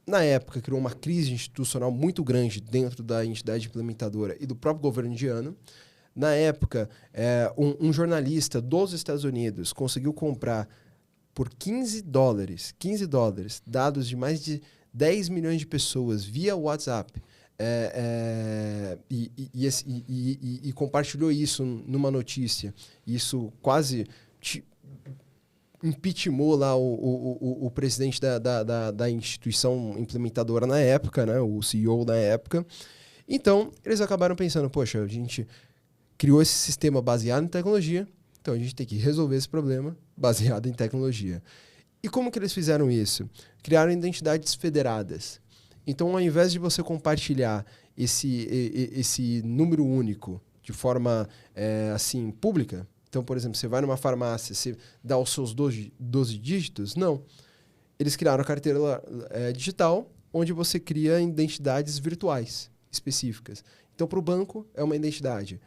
Na época, criou uma crise institucional muito grande dentro da entidade implementadora e do próprio governo indiano. Na época, um jornalista dos Estados Unidos conseguiu comprar por $15 dados de mais de 10 milhões de pessoas via WhatsApp e compartilhou isso numa notícia. Isso quase impeachmentou lá o presidente da instituição implementadora na época, né, o CEO na época. Então, eles acabaram pensando, poxa, a gente criou esse sistema baseado em tecnologia, então a gente tem que resolver esse problema baseado em tecnologia. E como que eles fizeram isso? Criaram identidades federadas. Então, ao invés de você compartilhar esse número único de forma assim pública, então, por exemplo, você vai numa farmácia, você dá os seus 12 dígitos, não. Eles criaram a carteira digital, onde você cria identidades virtuais específicas. Então, para o banco, é uma identidade.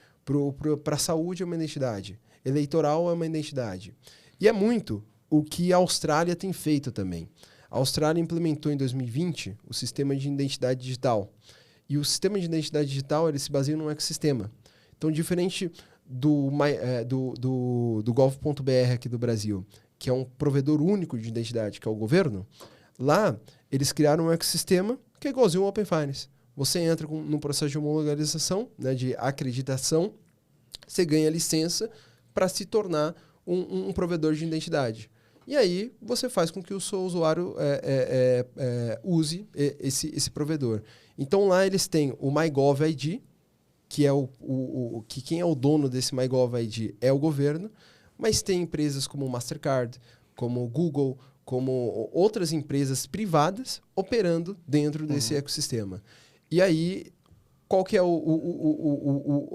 Para a saúde, é uma identidade. Eleitoral, é uma identidade. E é muito o que a Austrália tem feito também. A Austrália implementou em 2020 o sistema de identidade digital. E o sistema de identidade digital ele se baseia num ecossistema. Então, diferente do Gov.br aqui do Brasil, que é um provedor único de identidade, que é o governo, lá eles criaram um ecossistema que é igualzinho ao Open Finance. Você entra no processo de homologação, né, de acreditação, você ganha licença para se tornar um provedor de identidade. E aí você faz com que o seu usuário use esse provedor. Então lá eles têm o MyGov ID, que é que quem é o dono desse MyGov ID é o governo, mas tem empresas como o Mastercard, como o Google, como outras empresas privadas operando dentro desse ecossistema. E aí, qual que é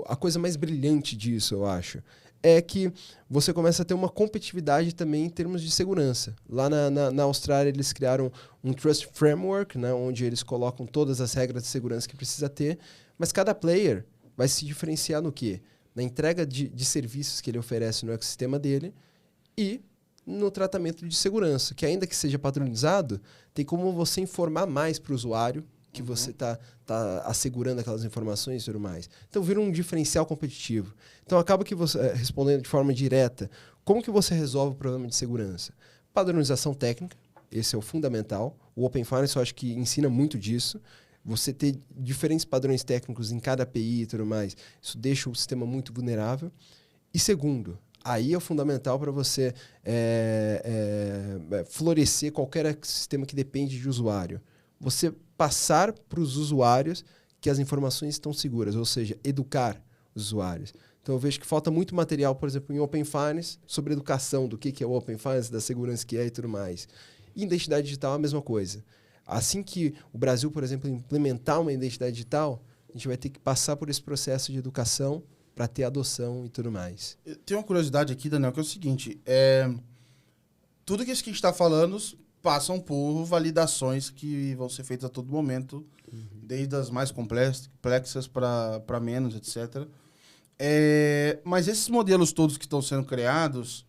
a coisa mais brilhante disso, eu acho? É que você começa a ter uma competitividade também em termos de segurança. Lá na Austrália, eles criaram um Trust Framework, né, onde eles colocam todas as regras de segurança que precisa ter, mas cada player vai se diferenciar no quê? Na entrega de serviços que ele oferece no ecossistema dele e no tratamento de segurança, que ainda que seja padronizado, tem como você informar mais para o usuário que você está assegurando aquelas informações e tudo mais. Então, vira um diferencial competitivo. Então, acaba que você, respondendo de forma direta, como que você resolve o problema de segurança? Padronização técnica, esse é o fundamental. O Open Finance, eu acho que ensina muito disso. Você ter diferentes padrões técnicos em cada API e tudo mais, isso deixa o sistema muito vulnerável. E segundo, aí é fundamental para você florescer qualquer sistema que depende de usuário. Você passar para os usuários que as informações estão seguras, ou seja, educar os usuários. Então, eu vejo que falta muito material, por exemplo, em Open Finance, sobre educação, do que é o Open Finance, da segurança que é e tudo mais. E identidade digital é a mesma coisa. Assim que o Brasil, por exemplo, implementar uma identidade digital, a gente vai ter que passar por esse processo de educação para ter adoção e tudo mais. Tem uma curiosidade aqui, Daniel, que é o seguinte. Tudo isso que a gente está falando passam por validações que vão ser feitas a todo momento, desde as mais complexas para menos, etc. Mas esses modelos todos que estão sendo criados,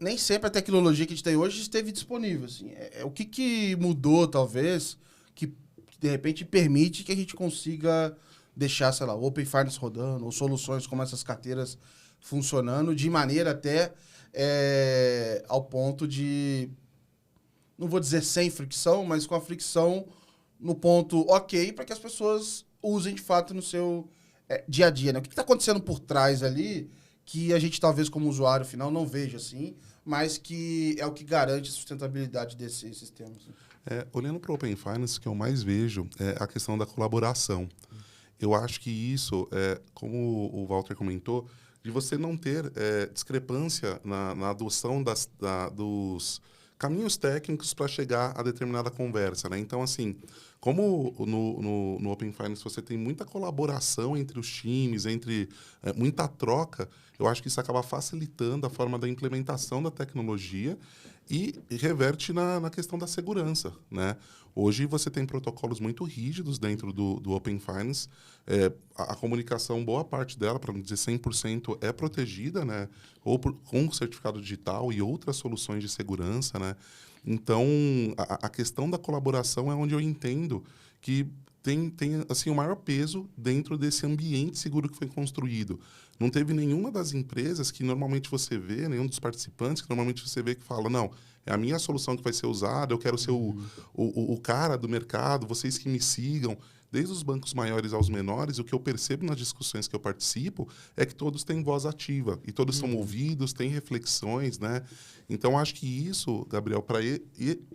nem sempre a tecnologia que a gente tem hoje esteve disponível. Assim. O que mudou, talvez, que de repente permite que a gente consiga deixar, sei lá, o Open Finance rodando, ou soluções como essas carteiras funcionando, de maneira até ao ponto de, não vou dizer sem fricção, mas com a fricção no ponto ok, para que as pessoas usem de fato no seu dia a dia. Né? O que está acontecendo por trás ali, que a gente talvez como usuário final não veja assim, mas que é o que garante a sustentabilidade desses sistemas. Olhando para o Open Finance, o que eu mais vejo é a questão da colaboração. Eu acho que isso, como o Walter comentou, de você não ter discrepância na adoção dos caminhos técnicos para chegar a determinada conversa, né? Então, assim, como no Open Finance você tem muita colaboração entre os times, muita troca, eu acho que isso acaba facilitando a forma da implementação da tecnologia e reverte na questão da segurança, né? Hoje você tem protocolos muito rígidos dentro do Open Finance. A comunicação, boa parte dela, para não dizer 100%, é protegida, né? Ou com certificado digital e outras soluções de segurança, né? Então, a questão da colaboração é onde eu entendo que tem assim, o maior peso dentro desse ambiente seguro que foi construído. Não teve nenhuma das empresas que normalmente você vê, nenhum dos participantes que normalmente você vê que fala, não, é a minha solução que vai ser usada, eu quero ser o cara do mercado, vocês que me sigam. Desde os bancos maiores aos menores, o que eu percebo nas discussões que eu participo é que todos têm voz ativa e todos são ouvidos, têm reflexões, né? Então, acho que isso, Gabriel,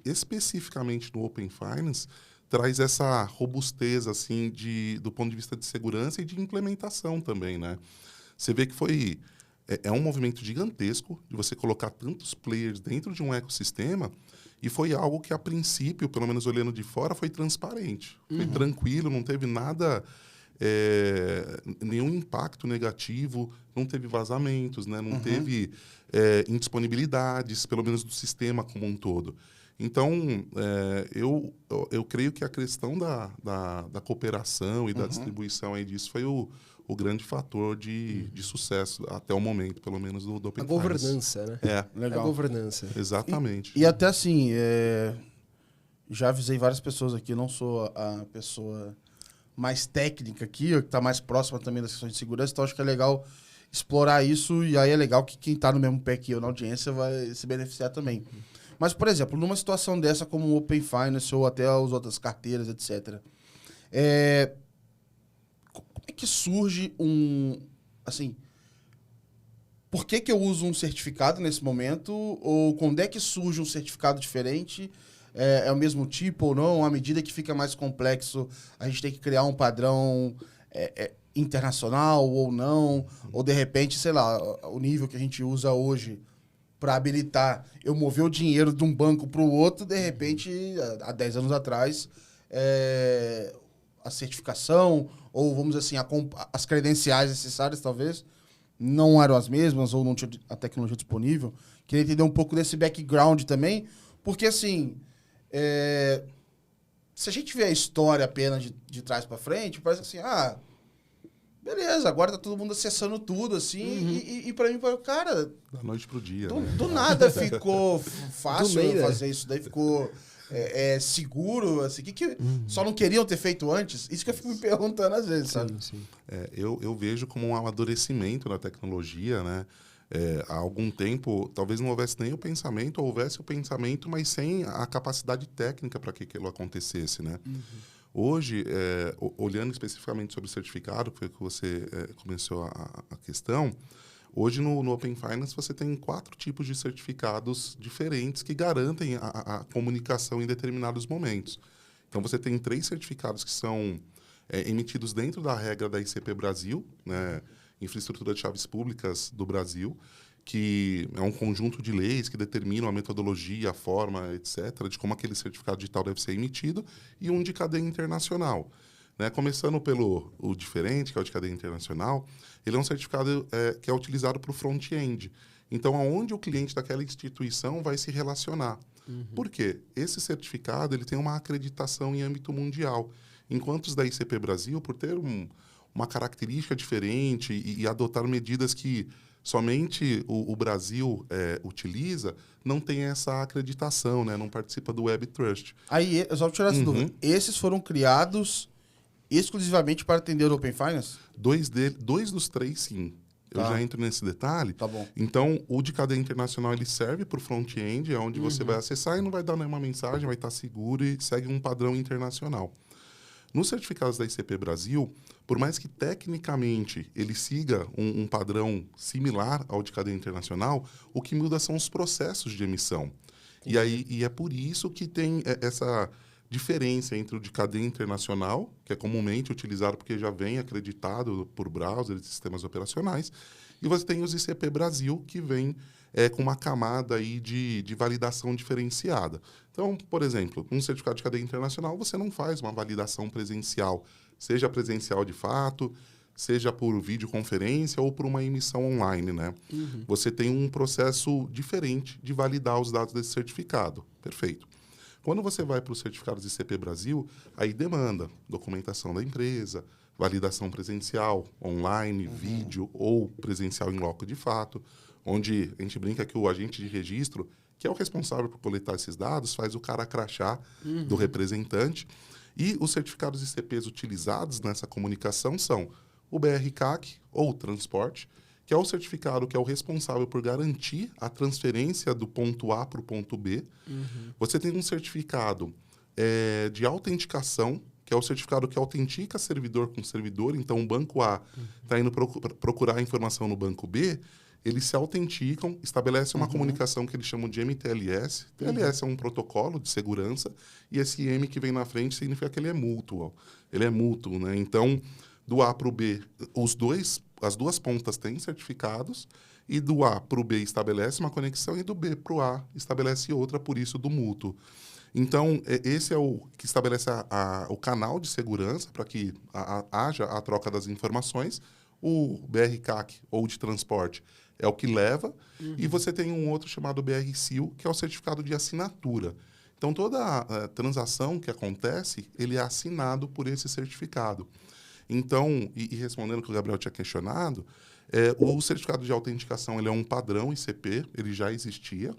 especificamente no Open Finance, traz essa robustez assim, do ponto de vista de segurança e de implementação também, né? Você vê que é um movimento gigantesco de você colocar tantos players dentro de um ecossistema e foi algo que, a princípio, pelo menos olhando de fora, foi transparente. Foi tranquilo, não teve nada, nenhum impacto negativo, não teve vazamentos, né? Não teve indisponibilidades, pelo menos do sistema como um todo. Então, eu creio que a questão da cooperação e da distribuição aí disso foi o grande fator de sucesso até o momento, pelo menos do Open Finance. A governança, né? Legal. A governança. Exatamente. E até assim, já avisei várias pessoas aqui, não sou a pessoa mais técnica aqui, que está mais próxima também das questões de segurança, então acho que é legal explorar isso, e aí é legal que quem está no mesmo pé que eu na audiência vai se beneficiar também. Mas, por exemplo, numa situação dessa como o Open Finance ou até as outras carteiras, etc., como é que surge assim, por que eu uso um certificado nesse momento? Ou quando é que surge um certificado diferente? É o mesmo tipo ou não? À medida que fica mais complexo, a gente tem que criar um padrão internacional ou não? Ou, de repente, sei lá, o nível que a gente usa hoje para habilitar eu mover o dinheiro de um banco para o outro, de repente, há 10 anos atrás, a certificação, ou vamos dizer assim, as credenciais necessárias, talvez, não eram as mesmas, ou não tinha a tecnologia disponível. Queria entender um pouco desse background também, porque, assim, se a gente vê a história apenas de trás para frente, parece assim, beleza, agora tá todo mundo acessando tudo, assim, e pra mim, cara... Da noite pro dia. Do nada ficou fácil fazer isso daí, ficou seguro, assim, que só não queriam ter feito antes? Isso que eu fico me perguntando às vezes, sabe? Sim. Eu vejo como um amadurecimento da tecnologia, né? Há algum tempo, talvez não houvesse nem o pensamento, ou houvesse o pensamento, mas sem a capacidade técnica para que aquilo acontecesse, né? Hoje, olhando especificamente sobre o certificado, que foi que você começou a questão, hoje no Open Finance você tem 4 tipos de certificados diferentes que garantem a comunicação em determinados momentos. Então, você tem 3 certificados que são emitidos dentro da regra da ICP Brasil, né, Infraestrutura de Chaves Públicas do Brasil, que é um conjunto de leis que determinam a metodologia, a forma, etc., de como aquele certificado digital deve ser emitido, e um de cadeia internacional. Né? Começando pelo diferente, que é o de cadeia internacional, ele é um certificado que é utilizado para o front-end. Então, aonde o cliente daquela instituição vai se relacionar. Por quê? Esse certificado ele tem uma acreditação em âmbito mundial, enquanto os da ICP Brasil, por ter uma característica diferente e adotar medidas que somente o Brasil utiliza, não tem essa acreditação, né? Não participa do Web Trust. Aí, só para tirar essa dúvida, esses foram criados exclusivamente para atender o Open Finance? 2 dos 3, sim. Eu já entro nesse detalhe. Tá bom. Então, o de cadeia internacional ele serve para o front-end, é onde você vai acessar e não vai dar nenhuma mensagem, vai estar seguro e segue um padrão internacional. Nos certificados da ICP Brasil, por mais que tecnicamente ele siga um padrão similar ao de cadeia internacional, o que muda são os processos de emissão. E é por isso que tem essa diferença entre o de cadeia internacional, que é comumente utilizado porque já vem acreditado por browsers e sistemas operacionais, E você tem os ICP Brasil, que vem com uma camada aí de validação diferenciada. Então, por exemplo, um certificado de cadeia internacional, você não faz uma validação presencial, seja presencial de fato, seja por videoconferência ou por uma emissão online, né? Você tem um processo diferente de validar os dados desse certificado. Perfeito. Quando você vai para os certificados ICP Brasil, aí demanda documentação da empresa, validação presencial, online, vídeo ou presencial em loco de fato, onde a gente brinca que o agente de registro, que é o responsável por coletar esses dados, faz o cara crachá do representante. E os certificados ICPs utilizados nessa comunicação são o BR-CAC ou transporte, que é o certificado que é o responsável por garantir a transferência do ponto A para o ponto B. Você tem um certificado de autenticação, que é o certificado que autentica servidor com servidor. Então, o banco A está indo procurar a informação no banco B, eles se autenticam, estabelecem uma comunicação que eles chamam de MTLS. TLS é um protocolo de segurança, e esse M que vem na frente significa que ele é mútuo. Ele é mútuo, né? Então, do A para o B, as duas pontas têm certificados, e do A para o B estabelece uma conexão, e do B para o A estabelece outra, por isso do mútuo. Então, esse é o que estabelece o canal de segurança para que haja a troca das informações. O BR-CAC, ou de transporte, é o que leva, e você tem um outro chamado BR-SEAL, que é o certificado de assinatura. Então, toda a transação que acontece, ele é assinado por esse certificado. Então, e respondendo o que o Gabriel tinha questionado, o certificado de autenticação ele é um padrão ICP, ele já existia,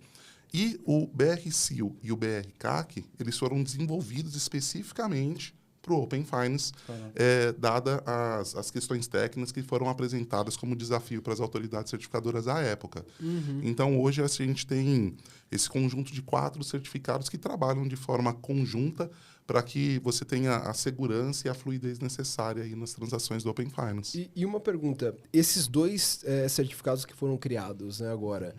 e o BR-SEAL e o BR-CAC, eles foram desenvolvidos especificamente para o Open Finance, dada as questões técnicas que foram apresentadas como desafio para as autoridades certificadoras à época. Então, hoje, a gente tem esse conjunto de 4 certificados que trabalham de forma conjunta para que você tenha a segurança e a fluidez necessária aí nas transações do Open Finance. E uma pergunta, esses 2 certificados que foram criados, né, agora,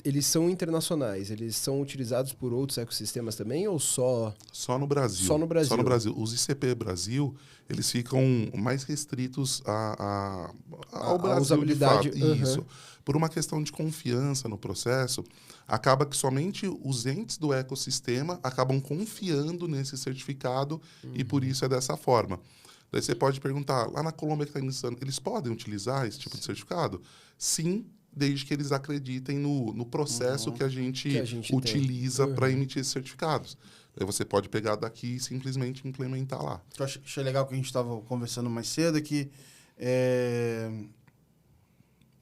eles são internacionais, eles são utilizados por outros ecossistemas também ou só... Só no Brasil. Só no Brasil. Só no Brasil. Os ICP Brasil, eles ficam mais restritos ao Brasil, usabilidade. De fato. Isso. Por uma questão de confiança no processo, acaba que somente os entes do ecossistema acabam confiando nesse certificado e por isso é dessa forma. Daí você pode perguntar, lá na Colômbia que está iniciando, eles podem utilizar esse tipo de certificado? Sim, desde que eles acreditem no processo que a gente utiliza para emitir esses certificados. Aí você pode pegar daqui e simplesmente implementar lá. Eu achei legal que a gente estava conversando mais cedo, é que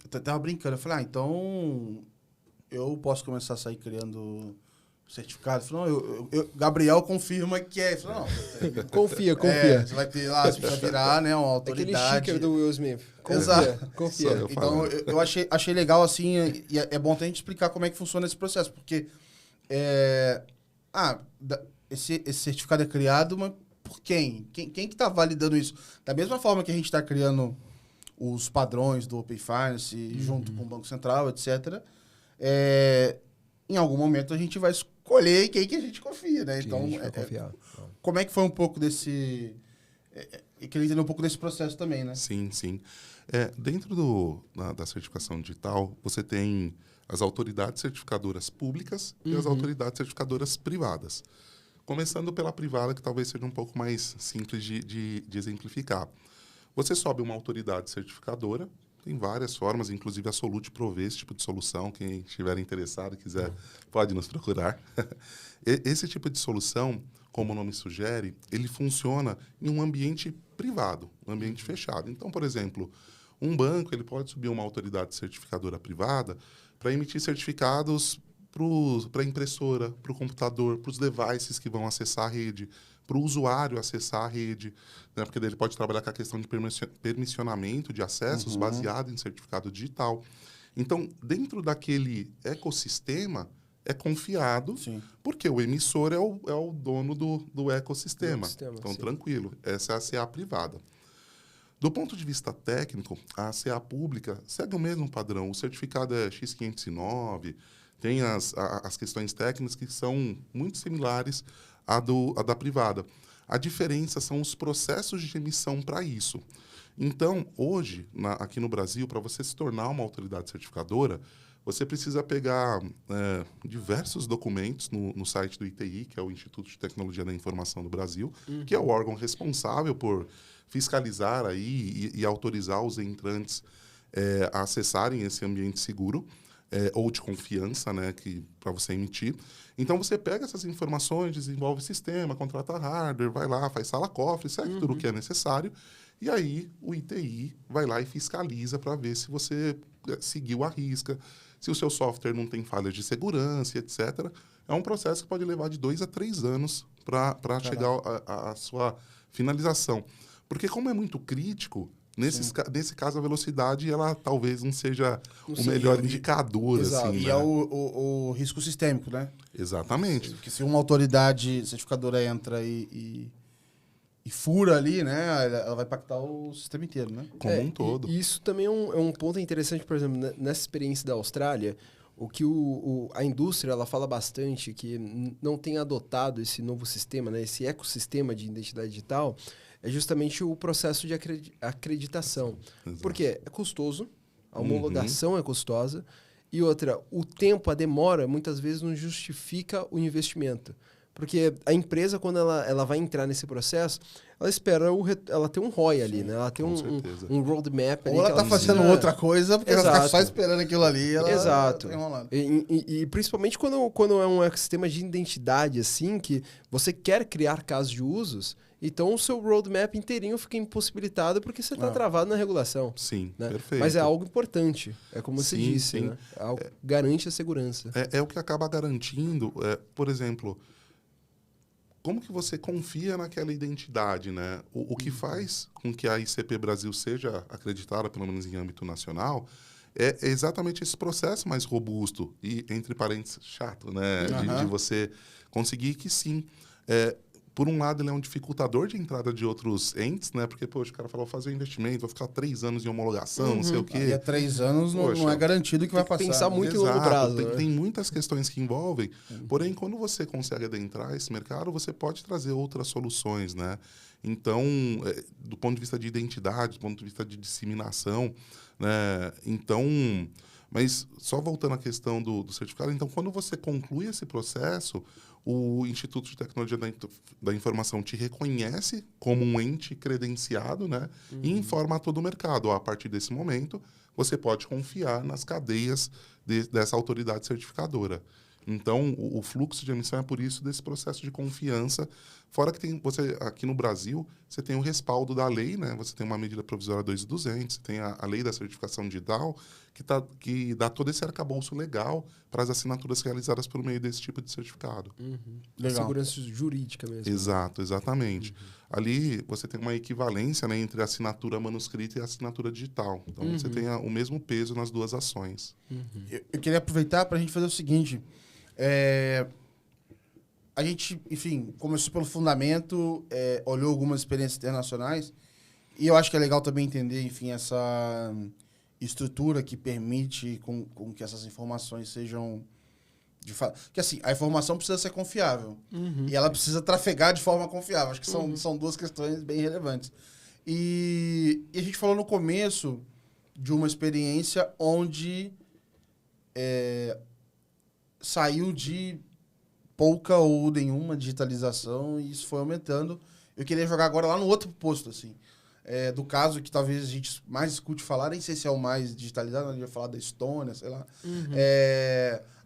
eu estava brincando. Eu falei, então eu posso começar a sair criando certificado? Eu falei, não, Gabriel confirma que é. Eu falei, não, confia. Você vai ter lá, você vai virar, né, uma autoridade. Aquele sticker do Will Smith. Exato. Confia. Então, eu achei legal, assim, e é bom até a gente explicar como é que funciona esse processo, porque esse certificado é criado, mas por quem? Quem que está validando isso? Da mesma forma que a gente está criando os padrões do Open Finance junto com o Banco Central, etc., em algum momento a gente vai escolher em quem que a gente confia, né? Então, como é que foi um pouco desse... Eu queria entender um pouco desse processo também, né? Sim. Dentro da certificação digital, você tem as autoridades certificadoras públicas e as autoridades certificadoras privadas. Começando pela privada, que talvez seja um pouco mais simples de exemplificar. Você sobe uma autoridade certificadora, tem várias formas, inclusive a Solute provê esse tipo de solução. Quem estiver interessado e quiser, pode nos procurar. Esse tipo de solução, como o nome sugere, ele funciona em um ambiente privado, um ambiente fechado. Então, por exemplo, um banco ele pode subir uma autoridade certificadora privada para emitir certificados para a impressora, para o computador, para os devices que vão acessar a rede, para o usuário acessar a rede, né? Porque ele pode trabalhar com a questão de permissionamento de acessos baseado em certificado digital. Então, dentro daquele ecossistema, é confiado, porque o emissor é o dono do ecossistema. Então, tranquilo. Essa é a CA privada. Do ponto de vista técnico, a CA pública segue o mesmo padrão. O certificado é X509, tem as questões técnicas que são muito similares à da privada. A diferença são os processos de emissão para isso. Então, hoje, aqui no Brasil, para você se tornar uma autoridade certificadora, você precisa pegar diversos documentos no site do ITI, que é o Instituto de Tecnologia da Informação do Brasil, que é o órgão responsável por fiscalizar aí e autorizar os entrantes a acessarem esse ambiente seguro ou de confiança, né, para você emitir. Então, você pega essas informações, desenvolve sistema, contrata hardware, vai lá, faz sala-cofre, segue tudo o que é necessário, e aí o ITI vai lá e fiscaliza para ver se você seguiu a risca, se o seu software não tem falhas de segurança, etc. É um processo que pode levar de 2 a 3 anos para chegar à sua finalização. Porque como é muito crítico, nesse caso a velocidade ela talvez não seja o melhor indicador. Exato. Assim, E né? é o risco sistêmico, né? Exatamente. Porque se uma autoridade certificadora entra e fura ali, né? Ela vai impactar o sistema inteiro, né? Como um todo. E isso também é um ponto interessante, por exemplo, nessa experiência da Austrália, o que a indústria ela fala bastante que não tem adotado esse novo sistema, né, esse ecossistema de identidade digital, é justamente o processo de acreditação. Exato. Porque é custoso, a homologação é custosa, e outra, o tempo, a demora, muitas vezes não justifica o investimento. Porque a empresa, quando ela vai entrar nesse processo, ela espera ela ter um ROI ali, né? Ela tem um roadmap ali. Ou ela tá fazendo outra coisa, porque ela tá só esperando aquilo ali. Exato. Tá enrolando. E principalmente quando é um ecossistema de identidade, assim, que você quer criar casos de usos, então o seu roadmap inteirinho fica impossibilitado porque você está travado na regulação. Sim, né? perfeito. Mas é algo importante, é como você Sim, disse, sim. né? É algo que garante a segurança. É o que acaba garantindo, por exemplo, como que você confia naquela identidade, né? O que faz com que a ICP Brasil seja acreditada, pelo menos em âmbito nacional, é exatamente esse processo mais robusto e, entre parênteses, chato, né? De você conseguir que sim. Por um lado, ele é um dificultador de entrada de outros entes, né? Porque, poxa, o cara falou, vou fazer um investimento, vou ficar 3 anos em homologação, não sei o quê. E há 3 anos não é garantido que vai passar. Pensar muito em longo Exato, prazo. tem muitas questões que envolvem. Porém, quando você consegue adentrar esse mercado, você pode trazer outras soluções, né? Então, do ponto de vista de identidade, do ponto de vista de disseminação, né? Então, mas só voltando à questão do certificado, então, quando você conclui esse processo, o Instituto de Tecnologia da Informação te reconhece como um ente credenciado, né? E informa a todo o mercado. A partir desse momento, você pode confiar nas cadeias dessa autoridade certificadora. Então, o fluxo de emissão é por isso desse processo de confiança. Fora que você aqui no Brasil, você tem o respaldo da lei, né? Você tem uma medida provisória 2.200, você tem a lei da certificação digital, que dá todo esse arcabouço legal para as assinaturas realizadas por meio desse tipo de certificado. Legal. Segurança jurídica mesmo. Exato, exatamente. Ali você tem uma equivalência, né, entre a assinatura manuscrita e a assinatura digital. Então, você tem o mesmo peso nas duas ações. Eu queria aproveitar para a gente fazer o seguinte. A gente, enfim, começou pelo fundamento, olhou algumas experiências internacionais, e eu acho que é legal também entender, enfim, essa estrutura que permite com que essas informações sejam de fato. Porque assim, a informação precisa ser confiável e ela precisa trafegar de forma confiável. Acho que são duas questões bem relevantes. E a gente falou no começo de uma experiência onde saiu de pouca ou nenhuma digitalização e isso foi aumentando. Eu queria jogar agora lá no outro posto, assim. Do caso que talvez a gente mais escute falar, nem sei se é o mais digitalizado, a gente vai falar da Estônia, sei lá.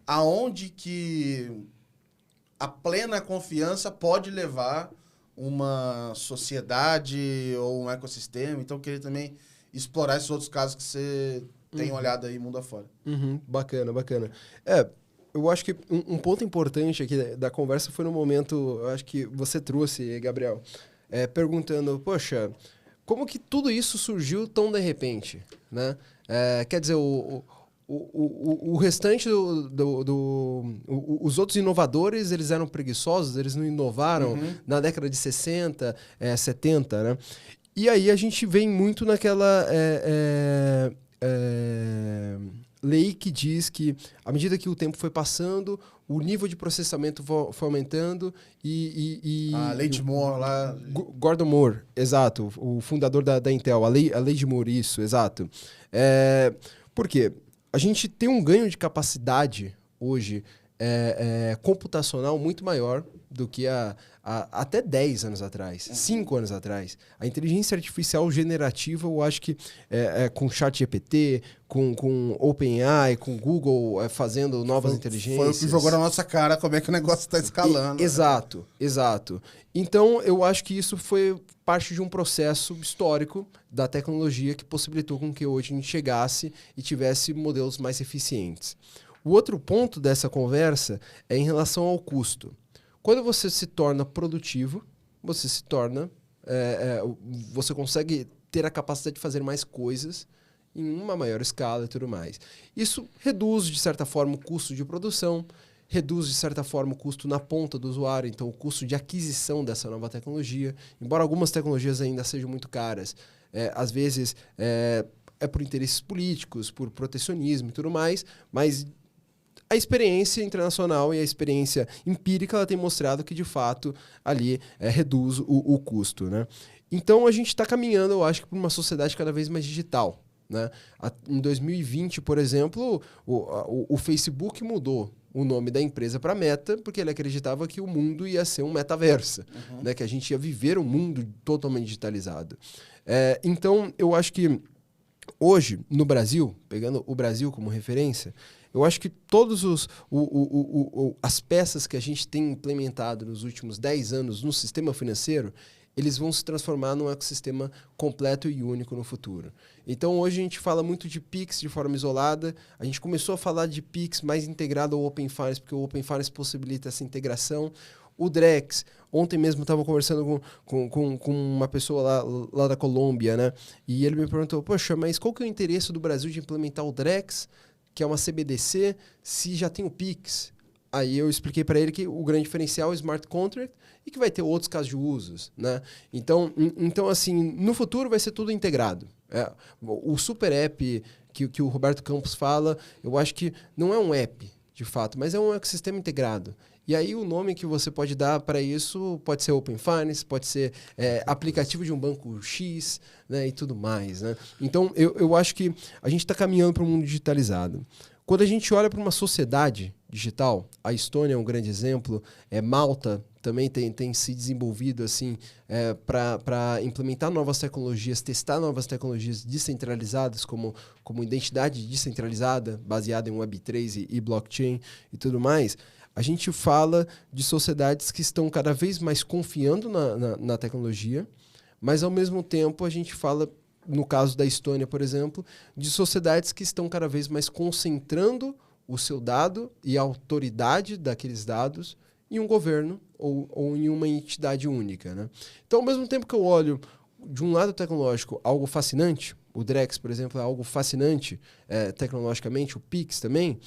Aonde que a plena confiança pode levar uma sociedade ou um ecossistema. Então, eu queria também explorar esses outros casos que você tem olhado aí mundo afora. Bacana, bacana. Eu acho que um ponto importante aqui da conversa foi no momento, eu acho que você trouxe, Gabriel, perguntando, poxa, como que tudo isso surgiu tão de repente, né? Quer dizer, o restante os outros inovadores, eles eram preguiçosos, eles não inovaram na década de 60, 70, né? E aí a gente vem muito naquela... lei que diz que, à medida que o tempo foi passando, o nível de processamento foi aumentando A lei de Moore lá... Gordon Moore, exato, o fundador da Intel, a lei de Moore, isso, exato. Por quê? A gente tem um ganho de capacidade hoje computacional muito maior do que até 10 anos atrás, 5 anos atrás. A inteligência artificial generativa, eu acho que com ChatGPT, com OpenAI, com Google fazendo novas inteligências... Foi o que jogou na nossa cara como é que o negócio está escalando. Exato, exato. Então, eu acho que isso foi parte de um processo histórico da tecnologia que possibilitou com que hoje a gente chegasse e tivesse modelos mais eficientes. O outro ponto dessa conversa é em relação ao custo. Quando você se torna produtivo, você se torna... você consegue ter a capacidade de fazer mais coisas em uma maior escala e tudo mais. Isso reduz, de certa forma, o custo de produção, reduz, de certa forma, o custo na ponta do usuário, então o custo de aquisição dessa nova tecnologia. Embora algumas tecnologias ainda sejam muito caras, às vezes é por interesses políticos, por protecionismo e tudo mais, mas... A experiência internacional e a experiência empírica ela tem mostrado que, de fato, ali reduz o custo. Né? Então, a gente está caminhando, eu acho, para uma sociedade cada vez mais digital. Né? Em 2020, por exemplo, o Facebook mudou o nome da empresa para Meta, porque ele acreditava que o mundo ia ser um metaverso, né? Que a gente ia viver um mundo totalmente digitalizado. Então, eu acho que hoje, no Brasil, pegando o Brasil como referência, eu acho que todas as peças que a gente tem implementado nos últimos 10 anos no sistema financeiro, eles vão se transformar num ecossistema completo e único no futuro. Então, hoje a gente fala muito de Pix de forma isolada. A gente começou a falar de Pix mais integrado ao Open Finance, porque o Open Finance possibilita essa integração. O Drex, ontem mesmo estava conversando com uma pessoa lá da Colômbia, né? E ele me perguntou, poxa, mas qual que é o interesse do Brasil de implementar o Drex, que é uma CBDC, se já tem o Pix? Aí eu expliquei para ele que o grande diferencial é o Smart Contract e que vai ter outros casos de usos, né? Então, assim, no futuro vai ser tudo integrado. O super app que o Roberto Campos fala, eu acho que não é um app, de fato, mas é um ecossistema integrado. E aí o nome que você pode dar para isso pode ser Open Finance, pode ser aplicativo de um banco X, né, e tudo mais. Né? Então, eu acho que a gente está caminhando para um mundo digitalizado. Quando a gente olha para uma sociedade digital, a Estônia é um grande exemplo, Malta também tem se desenvolvido assim, para implementar novas tecnologias, testar novas tecnologias descentralizadas, como identidade descentralizada, baseada em Web3 e blockchain e tudo mais. A gente fala de sociedades que estão cada vez mais confiando na tecnologia, mas, ao mesmo tempo, a gente fala, no caso da Estônia, por exemplo, de sociedades que estão cada vez mais concentrando o seu dado e a autoridade daqueles dados em um governo ou em uma entidade única. Né? Então, ao mesmo tempo que eu olho, de um lado tecnológico, algo fascinante, o Drex, por exemplo, é algo fascinante tecnologicamente, o Pix também,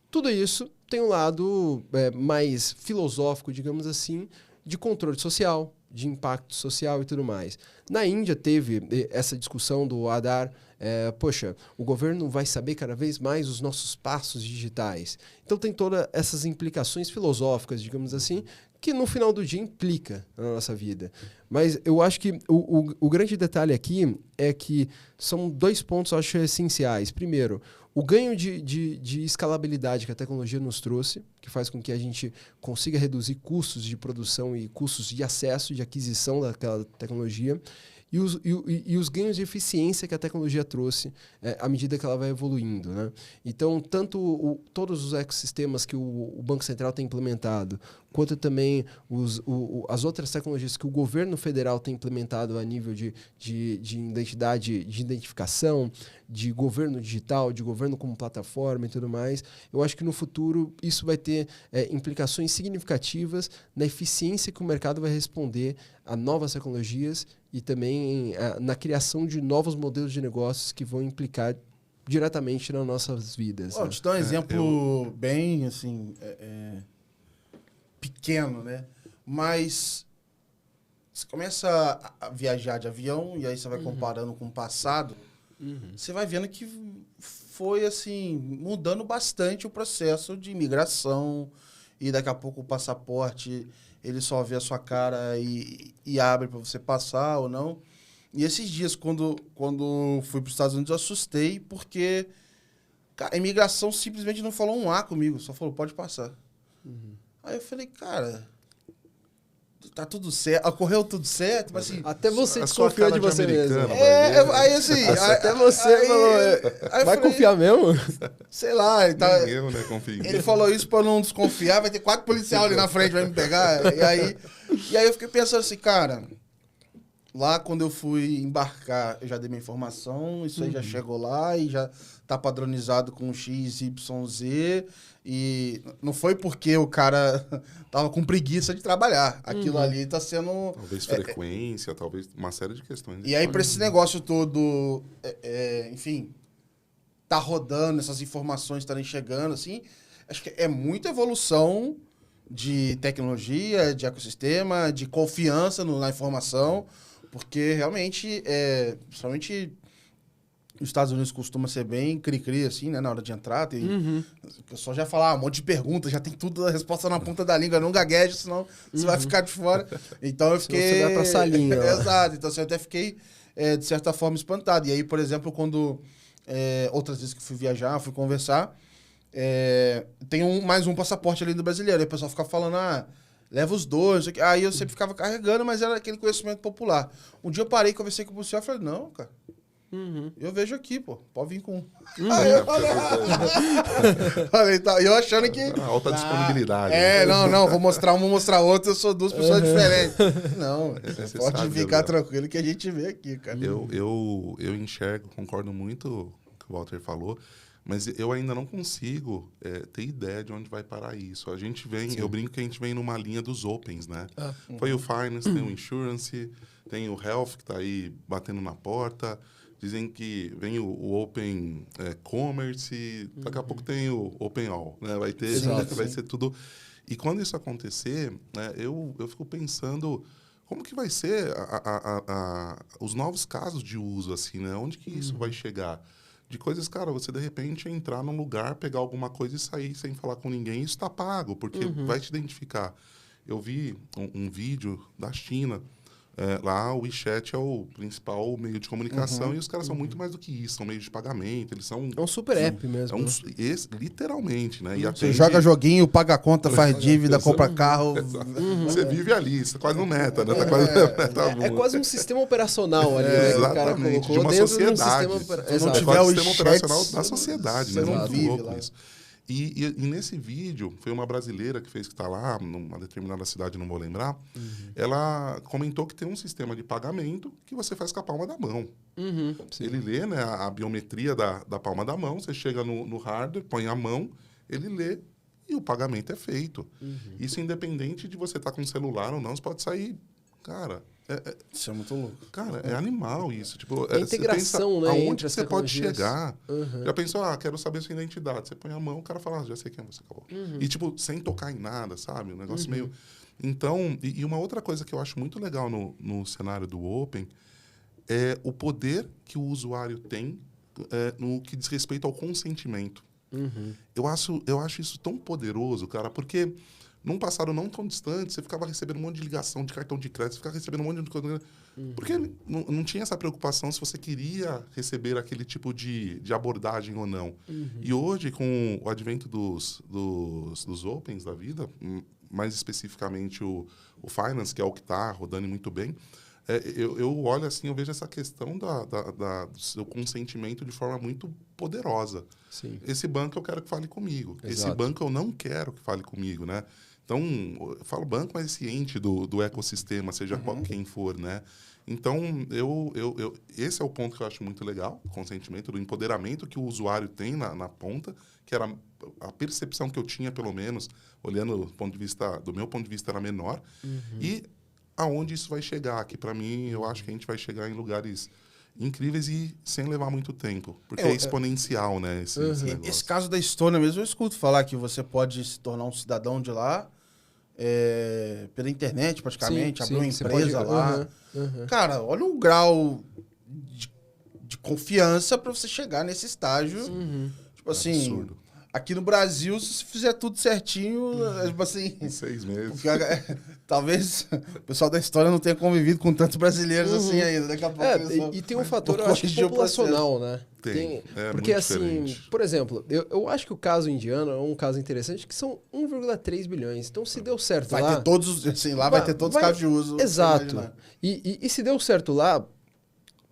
tudo isso tem um lado mais filosófico, digamos assim, de controle social, de impacto social e tudo mais. Na Índia teve essa discussão do Aadhaar, poxa, o governo vai saber cada vez mais os nossos passos digitais. Então tem todas essas implicações filosóficas, digamos assim, que no final do dia implica na nossa vida. Mas eu acho que o grande detalhe aqui é que são 2 pontos, eu acho, essenciais. Primeiro, o ganho de escalabilidade que a tecnologia nos trouxe, que faz com que a gente consiga reduzir custos de produção e custos de acesso, de aquisição daquela tecnologia, e os ganhos de eficiência que a tecnologia trouxe à medida que ela vai evoluindo. Né? Então, tanto todos os ecossistemas que o Banco Central tem implementado, quanto também as outras tecnologias que o governo federal tem implementado a nível de identidade, de identificação, de governo digital, de governo como plataforma e tudo mais, eu acho que no futuro isso vai ter implicações significativas na eficiência que o mercado vai responder a novas tecnologias e também na criação de novos modelos de negócios que vão implicar diretamente nas nossas vidas. Né? Te dar um exemplo bem assim, pequeno, né? Mas você começa a viajar de avião e aí você vai comparando com o passado, você vai vendo que foi, assim, mudando bastante o processo de imigração. E daqui a pouco o passaporte, ele só vê a sua cara e abre para você passar ou não. E esses dias, quando fui para os Estados Unidos, eu assustei porque cara, a imigração simplesmente não falou um A comigo, só falou, pode passar. Aí eu falei, cara, tá tudo certo, ocorreu tudo certo, mas assim... Até você a sua desconfiou cara de você americano, mesmo. Aí assim... Até você falou, aí vai eu falei, confiar mesmo? sei lá, ele tá... Nem eu, né, confio. Ele falou isso pra eu não desconfiar, vai ter 4 policiais ali na frente, vai me pegar. E aí eu fiquei pensando assim, cara, lá quando eu fui embarcar, eu já dei minha informação, isso aí já chegou lá e já tá padronizado com X, Y, Z. E não foi porque o cara tava com preguiça de trabalhar. Aquilo ali tá sendo... Talvez frequência, talvez uma série de questões. E aí, pra esse negócio todo, enfim, tá rodando, essas informações estarem chegando, assim, acho que é muita evolução de tecnologia, de ecossistema, de confiança na informação, porque realmente, principalmente os Estados Unidos costuma ser bem cri-cri, assim, né, na hora de entrar, tem, o pessoal já fala um monte de perguntas, já tem tudo a resposta na ponta da língua, não gagueje, senão você vai ficar de fora. Então eu fiquei... Você vai pra salinha. Exato, então assim, eu até fiquei, de certa forma, espantado. E aí, por exemplo, quando outras vezes que fui viajar, fui conversar, tem mais um passaporte ali do brasileiro, aí o pessoal ficava falando, leva os dois, aí eu sempre ficava carregando, mas era aquele conhecimento popular. Um dia eu parei, conversei com o policial e falei, não, cara, eu vejo aqui, pô, pode vir com um. Aí eu falei, tá, eu achando que... Alta disponibilidade. Não, vou mostrar um, vou mostrar outro, eu sou 2 pessoas diferentes. Não, Você pode sabe, ficar Gabriel. tranquilo que a gente vê aqui, cara. Eu enxergo, concordo muito com o que o Walter falou, mas eu ainda não consigo ter ideia de onde vai parar isso. A gente vem, eu brinco que a gente vem numa linha dos opens, né? Foi o Finance, tem o Insurance, tem o Health que está aí batendo na porta. Dizem que vem o Open Commerce, daqui a pouco tem o Open All, né? Vai ter, vai ser tudo. E quando isso acontecer, né, eu fico pensando como que vai ser os novos casos de uso, assim, né? Onde que isso vai chegar? De coisas, cara, você de repente entrar num lugar, pegar alguma coisa e sair sem falar com ninguém, isso está pago, porque vai te identificar. Eu vi um vídeo da China. Lá o WeChat é o principal meio de comunicação e os caras são muito mais do que isso, são meio de pagamento, eles são... É um super app mesmo. Literalmente, né? E Você atende... joga joguinho, paga a conta, faz dívida, compra carro. Você vive ali, você tá quase no meta, né? Tá quase no meta. É quase um sistema operacional ali, né? Que o cara Exatamente, colocou de uma dentro sociedade. de um sistema... Se não Exato. tiver o o sistema WeChat, operacional da sociedade, você né? não Muito vive louco lá. isso. E nesse vídeo, foi uma brasileira que fez que está lá, numa determinada cidade, não vou lembrar, ela comentou que tem um sistema de pagamento que você faz com a palma da mão. Ele lê, né, a biometria da palma da mão, você chega no hardware, põe a mão, ele lê e o pagamento é feito. Isso independente de você estar com celular ou não, você pode sair... Cara... Isso é muito louco. Cara, é animal isso. Tipo, A integração, né, aonde entre as você pode tecnologias. chegar. Já pensou, quero saber sua identidade. Você põe a mão, o cara fala, já sei quem é você, acabou. E, tipo, sem tocar em nada, sabe? Um negócio meio... Então, e uma outra coisa que eu acho muito legal no cenário do Open é o poder que o usuário tem no que diz respeito ao consentimento. Eu acho isso tão poderoso, cara, porque... Num passado não tão distante, você ficava recebendo um monte de ligação de cartão de crédito, você ficava recebendo um monte de coisa. Porque não tinha essa preocupação se você queria receber aquele tipo de abordagem ou não. E hoje, com o advento dos Opens da vida, mais especificamente o Finance, que é o que está rodando muito bem, eu olho assim, eu vejo essa questão do seu consentimento de forma muito poderosa. Sim. Esse banco eu quero que fale comigo. Exato. Esse banco eu não quero que fale comigo, né? Então, eu falo banco, mas ciente do ecossistema, seja qual quem for, né? Então, esse é o ponto que eu acho muito legal, o consentimento, do empoderamento que o usuário tem na ponta, que era a percepção que eu tinha, pelo menos, olhando do meu ponto de vista, era menor. E aonde isso vai chegar, que para mim, eu acho que a gente vai chegar em lugares incríveis e sem levar muito tempo, porque é exponencial, né? Esse negócio. Esse caso da Estônia mesmo, eu escuto falar que você pode se tornar um cidadão de lá pela internet, praticamente, abrir uma você empresa pode... lá. Cara, olha o grau de confiança para você chegar nesse estágio. Tipo assim, absurdo. aqui no Brasil, se você fizer tudo certinho, tipo assim... Em 6 meses. porque, talvez o pessoal da história não tenha convivido com tantos brasileiros assim ainda. Daqui a pouco E tem um fator, eu acho que corrigir o processo. populacional, né? Tem. É porque muito assim, diferente. por exemplo, eu acho que o caso indiano é um caso interessante, que são 1,3 bilhões. Então, se deu certo Vai lá... ter todos, assim, lá vai ter todos os casos de uso. Exato. E se deu certo lá,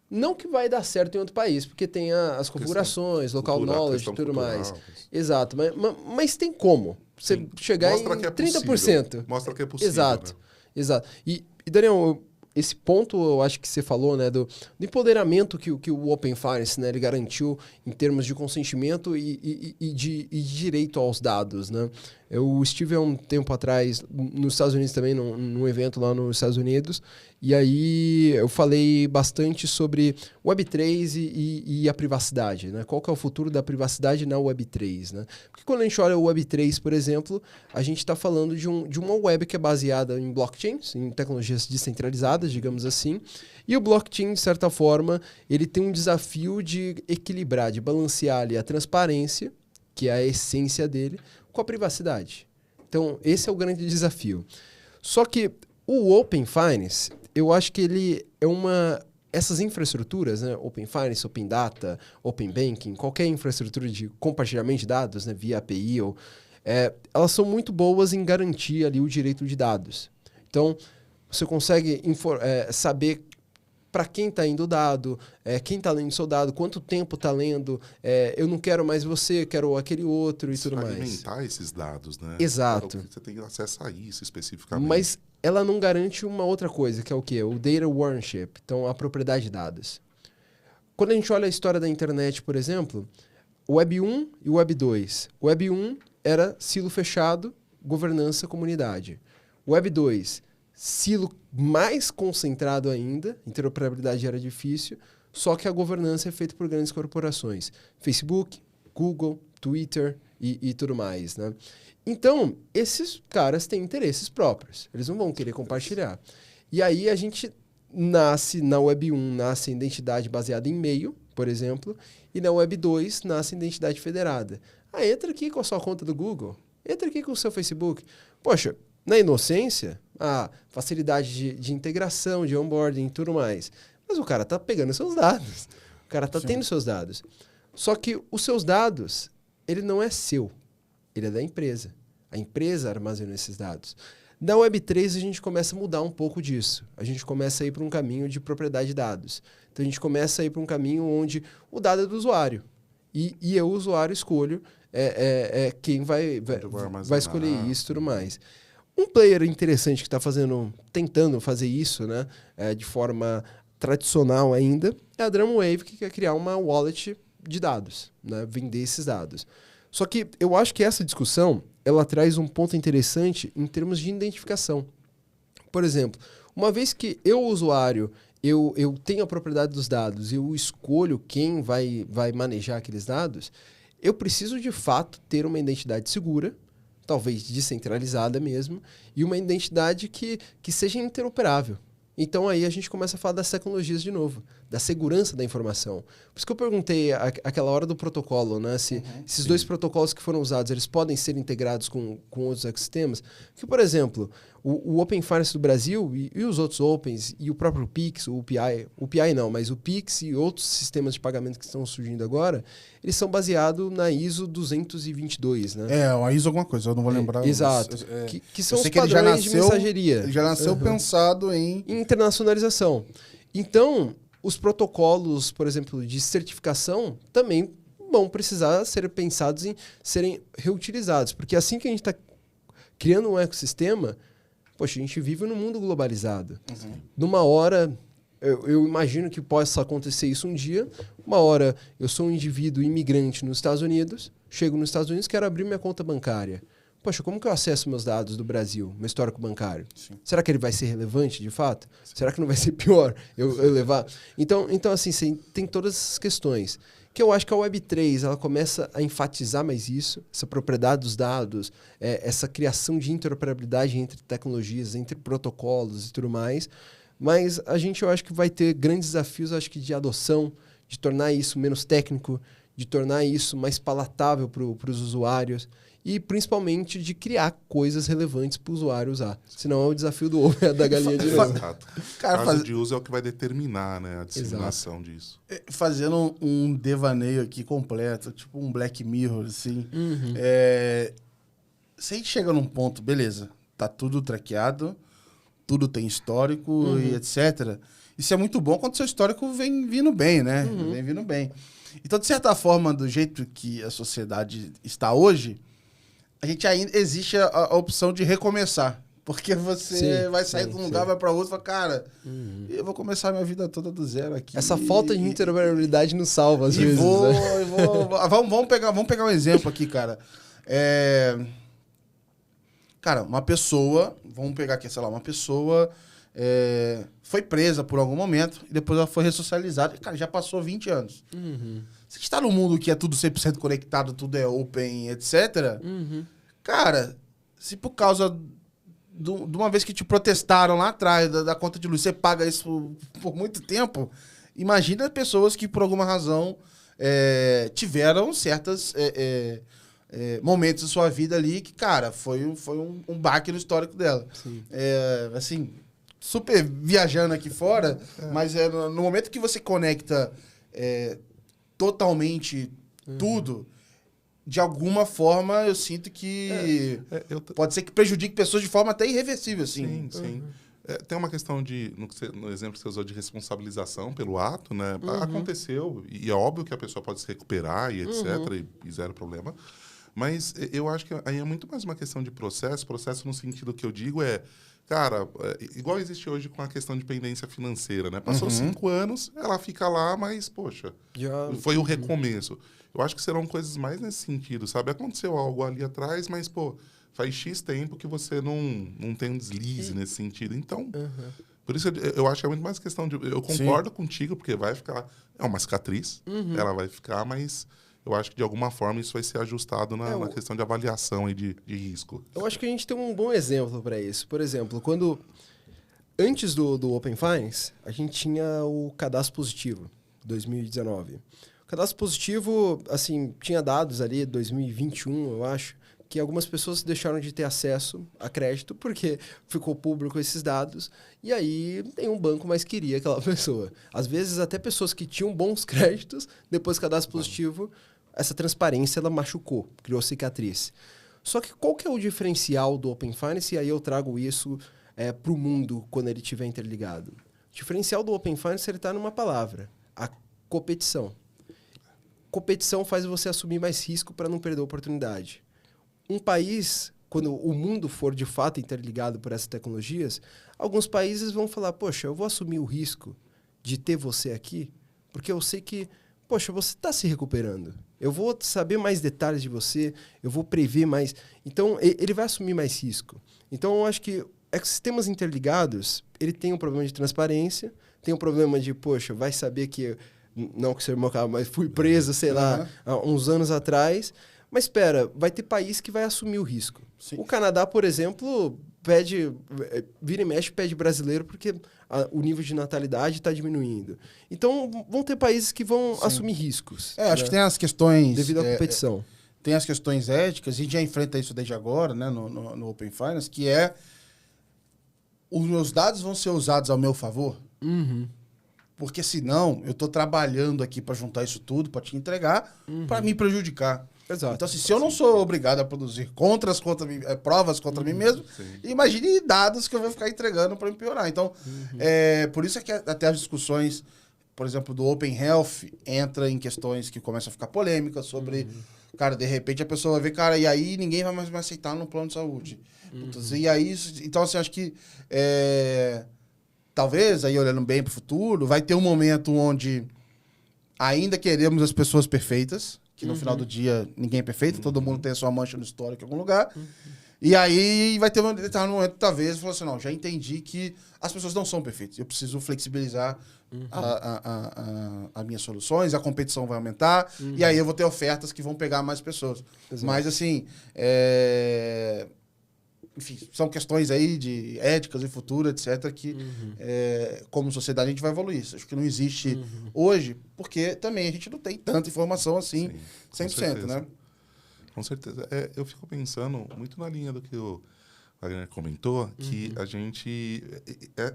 não que vai dar certo em outro país, porque tem as configurações, local knowledge e tudo mais. Exato, mas tem como você chegar Mostra em que é 30%. possível. Mostra que é possível. Exato, Né? exato. E Daniel, esse ponto eu acho que você falou, né, do empoderamento que o Open Finance, né, ele garantiu em termos de consentimento e de direito aos dados, né? Eu estive há um tempo atrás nos Estados Unidos também, num evento lá nos Estados Unidos, e aí eu falei bastante sobre Web3 e a privacidade, né? Qual que é o futuro da privacidade na Web3, né? Porque quando a gente olha o Web3, por exemplo, a gente está falando de uma web que é baseada em blockchains, em tecnologias descentralizadas, digamos assim, e o blockchain, de certa forma, ele tem um desafio de equilibrar, de balancear ali a transparência, que é a essência dele, com a privacidade. Então, esse é o grande desafio. Só que o Open Finance, eu acho que ele é essas infraestruturas, né, Open Finance, Open Data, Open Banking, qualquer infraestrutura de compartilhamento de dados, né, via API, elas são muito boas em garantir ali o direito de dados. Então, você consegue saber para quem está indo o dado, quem está lendo o seu dado, quanto tempo está lendo, eu não quero mais você, quero aquele outro e tudo mais. Alimentar esses dados, né? Exato. Você tem acesso a isso especificamente. Mas ela não garante uma outra coisa, que é o quê? O data ownership, então a propriedade de dados. Quando a gente olha a história da internet, por exemplo, o Web 1 e o Web 2. O Web 1 era silo fechado, governança, comunidade. O Web 2, silo mais concentrado ainda, interoperabilidade era difícil, só que a governança é feita por grandes corporações. Facebook, Google, Twitter e tudo mais, né? Então, esses caras têm interesses próprios. Eles não vão querer compartilhar. E aí a gente nasce na Web 1, nasce a identidade baseada em e-mail, por exemplo, e na Web 2 nasce a identidade federada. Entra aqui com a sua conta do Google, entra aqui com o seu Facebook. Poxa, na inocência, facilidade de integração, de onboarding e tudo mais. Mas o cara está pegando seus dados. O cara está tendo seus dados. Só que os seus dados, ele não é seu. Ele é da empresa. A empresa armazena esses dados. Na Web3, a gente começa a mudar um pouco disso. A gente começa a ir para um caminho de propriedade de dados. Então, a gente começa a ir para um caminho onde o dado é do usuário. E eu, usuário, escolho quem vai escolher isso e tudo mais. Um player interessante que está tentando fazer isso, né, de forma tradicional ainda, é a Drumwave, que quer criar uma wallet de dados, né, vender esses dados. Só que eu acho que essa discussão ela traz um ponto interessante em termos de identificação. Por exemplo, uma vez que eu, usuário, eu tenho a propriedade dos dados e eu escolho quem vai manejar aqueles dados, eu preciso de fato ter uma identidade segura, talvez descentralizada mesmo, e uma identidade que seja interoperável. Então aí a gente começa a falar das tecnologias de novo, da segurança da informação. Por isso que eu perguntei aquela hora do protocolo, né? Se esses dois protocolos que foram usados, eles podem ser integrados com outros ecossistemas. Porque, por exemplo, o Open Finance do Brasil e os outros Opens, e o próprio Pix, o PI não, mas o Pix e outros sistemas de pagamento que estão surgindo agora, eles são baseados na ISO 222, né? A ISO alguma coisa, eu não vou lembrar. Exato. Que são os que ele já padrões de nasceu, mensageria. Ele já nasceu pensado em internacionalização. Então, os protocolos, por exemplo, de certificação também vão precisar ser pensados em serem reutilizados. Porque assim que a gente está criando um ecossistema, poxa, a gente vive num mundo globalizado. Numa hora, eu imagino que possa acontecer isso um dia. Uma hora, eu sou um indivíduo imigrante nos Estados Unidos, chego nos Estados Unidos, quero abrir minha conta bancária. Poxa, como que eu acesso meus dados do Brasil, meu histórico bancário? Sim. Será que ele vai ser relevante, de fato? Sim. Será que não vai ser pior eu levar? Então, assim, tem todas essas questões. Que eu acho que a Web3, ela começa a enfatizar mais isso, essa propriedade dos dados, essa criação de interoperabilidade entre tecnologias, entre protocolos e tudo mais. Mas a gente, eu acho que vai ter grandes desafios, acho que de adoção, de tornar isso menos técnico, de tornar isso mais palatável para os usuários e principalmente de criar coisas relevantes para o usuário usar. Senão é o desafio do ovo da galinha de novo. Exato. O caso de uso é o que vai determinar, né, a disseminação disso. Fazendo um devaneio aqui completo, tipo um Black Mirror, assim. Se a gente chega num ponto, beleza, tá tudo traqueado, tudo tem histórico e etc. Isso é muito bom quando seu histórico vem vindo bem, né? Vem vindo bem. Então, de certa forma, do jeito que a sociedade está hoje, a gente ainda existe a opção de recomeçar. Porque você vai sair de um lugar, vai para outro e fala, cara, eu vou começar minha vida toda do zero aqui. Essa falta de interoperabilidade nos salva, às vezes. Vamos pegar um exemplo aqui, cara. Cara, uma pessoa, vamos pegar aqui, sei lá, uma pessoa foi presa por algum momento e depois ela foi ressocializada. Cara, já passou 20 anos. Se está num mundo que é tudo 100% conectado, tudo é open, etc. Cara, se por causa de uma vez que te protestaram lá atrás da conta de luz, você paga isso por muito tempo, imagina pessoas que por alguma razão tiveram certas momentos da sua vida ali que, cara, foi um baque no histórico dela. Assim, super viajando aqui fora, mas no momento que você conecta totalmente tudo, de alguma forma eu sinto que pode ser que prejudique pessoas de forma até irreversível, assim. Sim. Tem uma questão no exemplo que você usou de responsabilização pelo ato, né? Aconteceu, e é óbvio que a pessoa pode se recuperar e etc, e zero problema. Mas eu acho que aí é muito mais uma questão de processo no sentido que eu digo cara, igual existe hoje com a questão de pendência financeira, né? Passou 5 anos, ela fica lá, mas, poxa, foi o recomeço. Eu acho que serão coisas mais nesse sentido, sabe? Aconteceu algo ali atrás, mas, pô, faz X tempo que você não tem um deslize nesse sentido. Então, por isso eu acho que é muito mais questão de... Eu concordo contigo, porque vai ficar... É uma cicatriz, ela vai ficar, mas... Eu acho que, de alguma forma, isso vai ser ajustado na questão de avaliação e de risco. Eu acho que a gente tem um bom exemplo para isso. Por exemplo, antes do Open Finance, a gente tinha o cadastro positivo, 2019. O cadastro positivo, assim, tinha dados ali, 2021, eu acho, que algumas pessoas deixaram de ter acesso a crédito porque ficou público esses dados e aí nenhum banco mais queria aquela pessoa. Às vezes, até pessoas que tinham bons créditos, depois do cadastro positivo... Essa transparência, ela machucou, criou cicatriz. Só que qual que é o diferencial do Open Finance? E aí eu trago isso para o mundo quando ele estiver interligado. O diferencial do Open Finance está numa palavra, a competição. Competição faz você assumir mais risco para não perder a oportunidade. Um país, quando o mundo for de fato interligado por essas tecnologias, alguns países vão falar, poxa, eu vou assumir o risco de ter você aqui, porque eu sei que, poxa, você está se recuperando. Eu vou saber mais detalhes de você, eu vou prever mais. Então, ele vai assumir mais risco. Então, eu acho que ecossistemas interligados, ele tem um problema de transparência, tem um problema de, poxa, vai saber que, não que seja o meu caso, mas fui preso, sei lá, há uns anos atrás. Mas espera, vai ter país que vai assumir o risco. Sim. O Canadá, por exemplo, vira e mexe, pede brasileiro porque o nível de natalidade está diminuindo. Então, vão ter países que vão assumir riscos. Acho que tem as questões... Devido à competição. Tem as questões éticas, e a gente já enfrenta isso desde agora, né, no Open Finance, que os meus dados vão ser usados ao meu favor? Porque senão, eu estou trabalhando aqui para juntar isso tudo, para te entregar, para me prejudicar. Exato. Então, se eu não sou obrigado a produzir provas contra mim mesmo, imagine dados que eu vou ficar entregando para me piorar. Então, por isso é que até as discussões, por exemplo, do Open Health, entra em questões que começam a ficar polêmicas sobre, cara, de repente a pessoa vai ver, cara, e aí ninguém vai mais me aceitar no plano de saúde. E aí, então, assim, acho que talvez, aí olhando bem para o futuro, vai ter um momento onde ainda queremos as pessoas perfeitas, que no final do dia ninguém é perfeito, todo mundo tem a sua mancha no histórico em algum lugar. E aí vai ter um momento, talvez, falar assim, não, já entendi que as pessoas não são perfeitas. Eu preciso flexibilizar as minhas soluções, a competição vai aumentar, e aí eu vou ter ofertas que vão pegar mais pessoas. Exato. Mas, assim, enfim, são questões aí de éticas e futuro, etc., que como sociedade a gente vai evoluir. Isso acho que não existe hoje, porque também a gente não tem tanta informação assim, Sim, 100%, né? Com certeza. Eu fico pensando muito na linha do que o Wagner comentou, que a gente...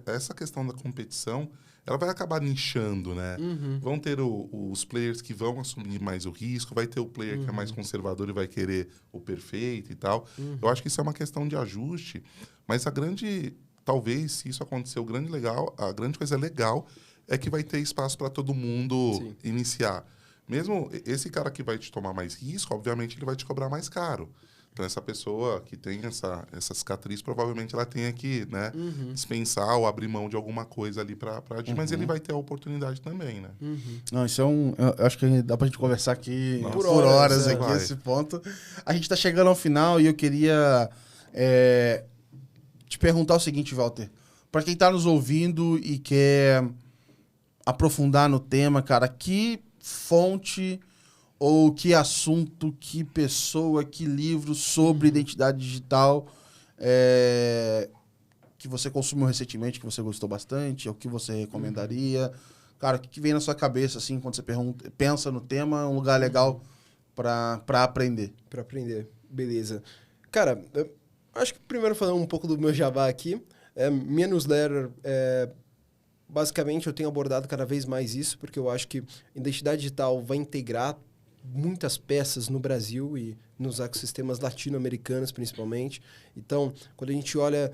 Essa questão da competição, ela vai acabar nichando, né? Vão ter os players que vão assumir mais o risco, vai ter o player que é mais conservador e vai querer o perfeito e tal. Eu acho que isso é uma questão de ajuste, mas talvez, se isso acontecer, a grande coisa legal é que vai ter espaço para todo mundo iniciar. Mesmo esse cara que vai te tomar mais risco, obviamente, ele vai te cobrar mais caro. Então, essa pessoa que tem essa cicatriz, provavelmente ela tenha que, né, dispensar ou abrir mão de alguma coisa ali para agir, mas ele vai ter a oportunidade também, né? Não, isso eu acho que dá pra gente conversar aqui Nossa, por horas aqui, vai. esse ponto. A gente tá chegando ao final e eu queria te perguntar o seguinte, Walter. Pra quem tá nos ouvindo e quer aprofundar no tema, cara, que fonte ou que assunto, que pessoa, que livro sobre identidade digital que você consumiu recentemente, que você gostou bastante, ou que você recomendaria? Cara, o que vem na sua cabeça, assim, quando você pensa no tema, um lugar legal para aprender? Para aprender, beleza. Cara, eu acho que primeiro falando um pouco do meu jabá aqui, minha newsletter, basicamente eu tenho abordado cada vez mais isso, porque eu acho que identidade digital vai integrar muitas peças no Brasil e nos ecossistemas latino-americanos, principalmente. Então, quando a gente olha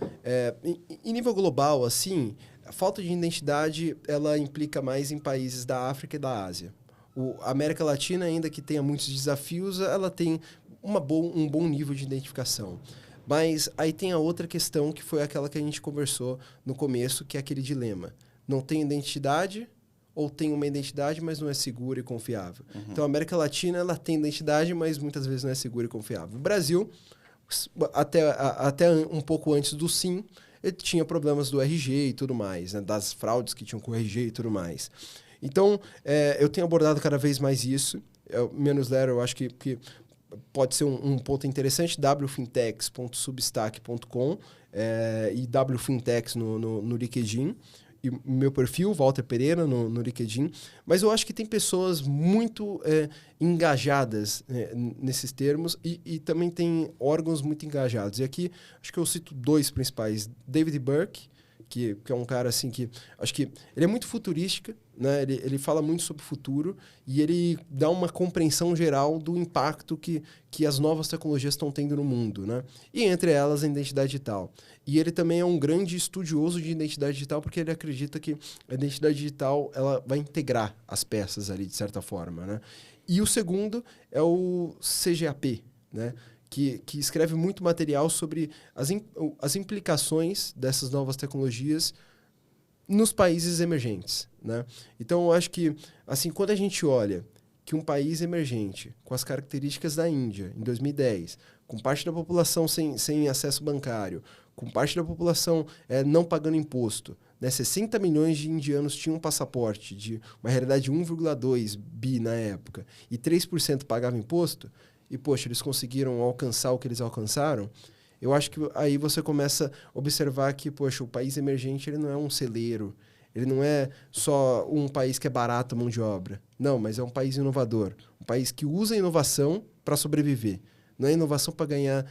em nível global, assim, a falta de identidade ela implica mais em países da África e da Ásia. A América Latina, ainda que tenha muitos desafios, ela tem um bom nível de identificação. Mas aí tem a outra questão, que foi aquela que a gente conversou no começo, que é aquele dilema. Não tem identidade ou tem uma identidade, mas não é segura e confiável. Então, a América Latina ela tem identidade, mas muitas vezes não é segura e confiável. O Brasil, até um pouco antes do SIM, ele tinha problemas do RG e tudo mais, né? Das fraudes que tinham com o RG e tudo mais. Então, eu tenho abordado cada vez mais isso. Minha newsletter, eu acho que pode ser um ponto interessante, wfintex.substack.com e wfintex no LinkedIn. E meu perfil, Walter Pereira, no LinkedIn. Mas eu acho que tem pessoas muito engajadas nesses termos e também tem órgãos muito engajados. E aqui, acho que eu cito dois principais. David Burke, que é um cara assim que... Acho que ele é muito futurística, né? Ele fala muito sobre o futuro e ele dá uma compreensão geral do impacto que as novas tecnologias estão tendo no mundo, né? E entre elas a identidade digital. E ele também é um grande estudioso de identidade digital porque ele acredita que a identidade digital ela vai integrar as peças ali, de certa forma, né? E o segundo é o CGAP, né? Que escreve muito material sobre as implicações dessas novas tecnologias nos países emergentes, né? Então, eu acho que, assim, quando a gente olha que um país emergente, com as características da Índia, em 2010, com parte da população sem acesso bancário, com parte da população não pagando imposto, né? 60 milhões de indianos tinham um passaporte de uma realidade de 1,2 bi na época, e 3% pagavam imposto, e, poxa, eles conseguiram alcançar o que eles alcançaram. Eu acho que aí você começa a observar que, poxa, o país emergente ele não é um celeiro, ele não é só um país que é barato a mão de obra. Não, mas é um país inovador, um país que usa a inovação para sobreviver. Não é inovação para ganhar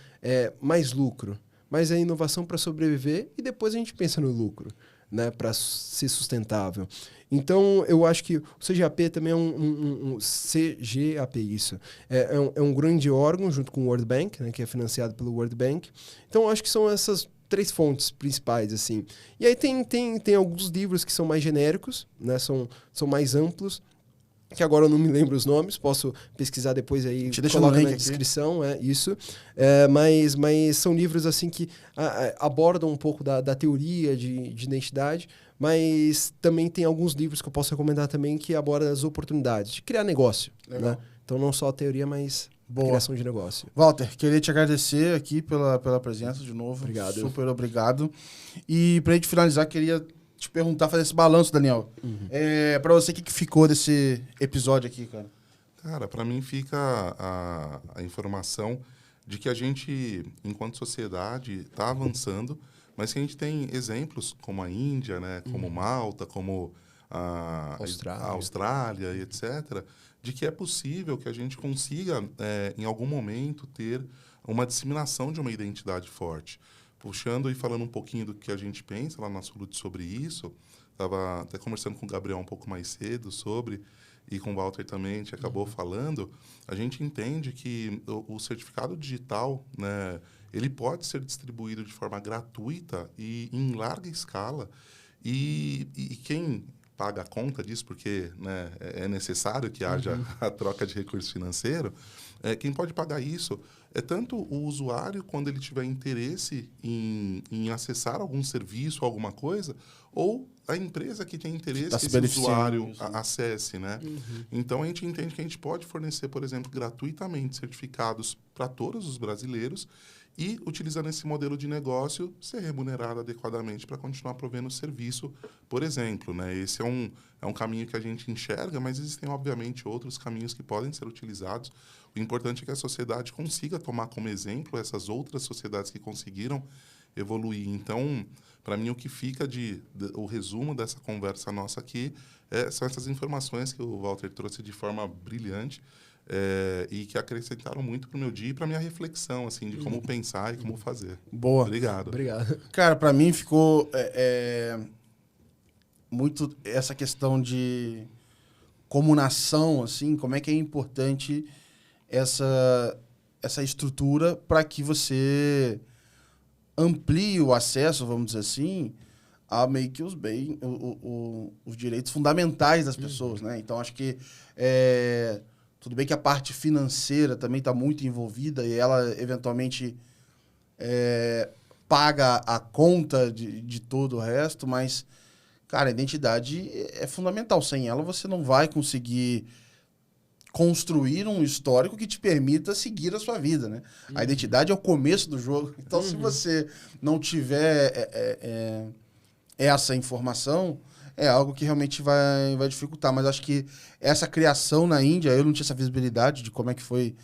mais lucro, mas é inovação para sobreviver e depois a gente pensa no lucro, né, para ser sustentável. Então, eu acho que o CGAP também é um CGAP, isso. É um grande órgão, junto com o World Bank, né, que é financiado pelo World Bank. Então, eu acho que são essas 3 fontes principais, assim. E aí tem alguns livros que são mais genéricos, né, são mais amplos, que agora eu não me lembro os nomes, posso pesquisar depois aí, coloca na descrição, isso. Mas são livros assim que abordam um pouco da teoria de identidade, mas também tem alguns livros que eu posso recomendar também que abordam as oportunidades de criar negócio, né? Então não só a teoria, mas a criação de negócio. Walter, queria te agradecer aqui pela presença de novo. Obrigado. Super obrigado. E pra gente finalizar, queria te perguntar, fazer esse balanço, Daniel. Pra você, o que ficou desse episódio aqui, cara? Cara, para mim fica a informação de que a gente, enquanto sociedade, está avançando, mas que a gente tem exemplos como a Índia, né, como Malta, como a Austrália e etc., de que é possível que a gente consiga, em algum momento, ter uma disseminação de uma identidade forte. Puxando e falando um pouquinho do que a gente pensa lá na Solute sobre isso, estava até conversando com o Gabriel um pouco mais cedo sobre, e com o Walter também, a gente acabou falando, a gente entende que o certificado digital, né, ele pode ser distribuído de forma gratuita e em larga escala, e quem paga a conta disso, porque, né, é necessário que haja a troca de recurso financeiro, quem pode pagar isso é tanto o usuário, quando ele tiver interesse em acessar algum serviço, alguma coisa, ou a empresa que tem interesse que esse usuário acesse, né? Então, a gente entende que a gente pode fornecer, por exemplo, gratuitamente certificados para todos os brasileiros e, utilizando esse modelo de negócio, ser remunerado adequadamente para continuar provendo o serviço, por exemplo, né? Esse é um caminho que a gente enxerga, mas existem, obviamente, outros caminhos que podem ser utilizados. O importante é que a sociedade consiga tomar como exemplo essas outras sociedades que conseguiram evoluir. Então, para mim, o que fica o resumo dessa conversa nossa aqui são essas informações que o Walter trouxe de forma brilhante e que acrescentaram muito para o meu dia e para a minha reflexão, assim, de como pensar e como fazer. Boa. Obrigado. Cara, para mim ficou muito essa questão de como nação, assim, como é que é importante essa estrutura para que você amplie o acesso, vamos dizer assim, a meio que os direitos fundamentais das pessoas, né? Então, acho que tudo bem que a parte financeira também está muito envolvida e ela, eventualmente, paga a conta de todo o resto, mas, cara, a identidade é fundamental. Sem ela, você não vai conseguir construir um histórico que te permita seguir a sua vida, né? A identidade é o começo do jogo. Então, se você não tiver essa informação, é algo que realmente vai dificultar. Mas acho que essa criação na Índia, eu não tinha essa visibilidade de como é que foi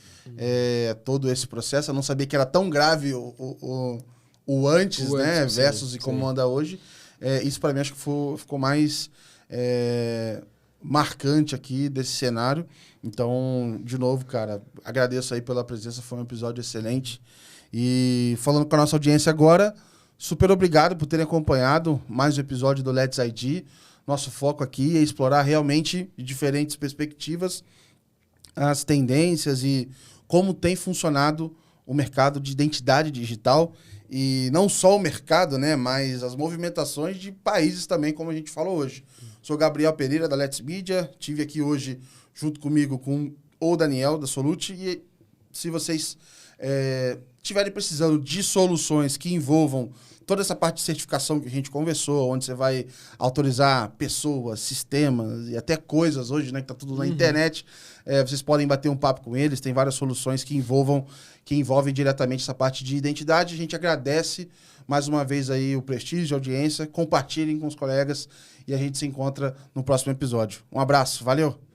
todo esse processo. Eu não sabia que era tão grave o antes, né? Versus e como anda hoje. Isso, para mim, acho que ficou mais marcante aqui desse cenário. Então, de novo, cara, agradeço aí pela presença, foi um episódio excelente. E falando com a nossa audiência agora, super obrigado por terem acompanhado mais um episódio do Let's ID. Nosso foco aqui é explorar realmente de diferentes perspectivas as tendências e como tem funcionado o mercado de identidade digital. E não só o mercado, né, mas as movimentações de países também, como a gente falou hoje. Sou Gabriel Pereira, da Let's Media. Estive aqui hoje junto comigo com o Daniel, da Solute. E se vocês estiverem precisando de soluções que envolvam toda essa parte de certificação que a gente conversou, onde você vai autorizar pessoas, sistemas e até coisas hoje, né, que tá tudo na internet, vocês podem bater um papo com eles. Tem várias soluções que envolvem diretamente essa parte de identidade. A gente agradece mais uma vez aí o prestígio, a audiência. Compartilhem com os colegas e a gente se encontra no próximo episódio. Um abraço, valeu!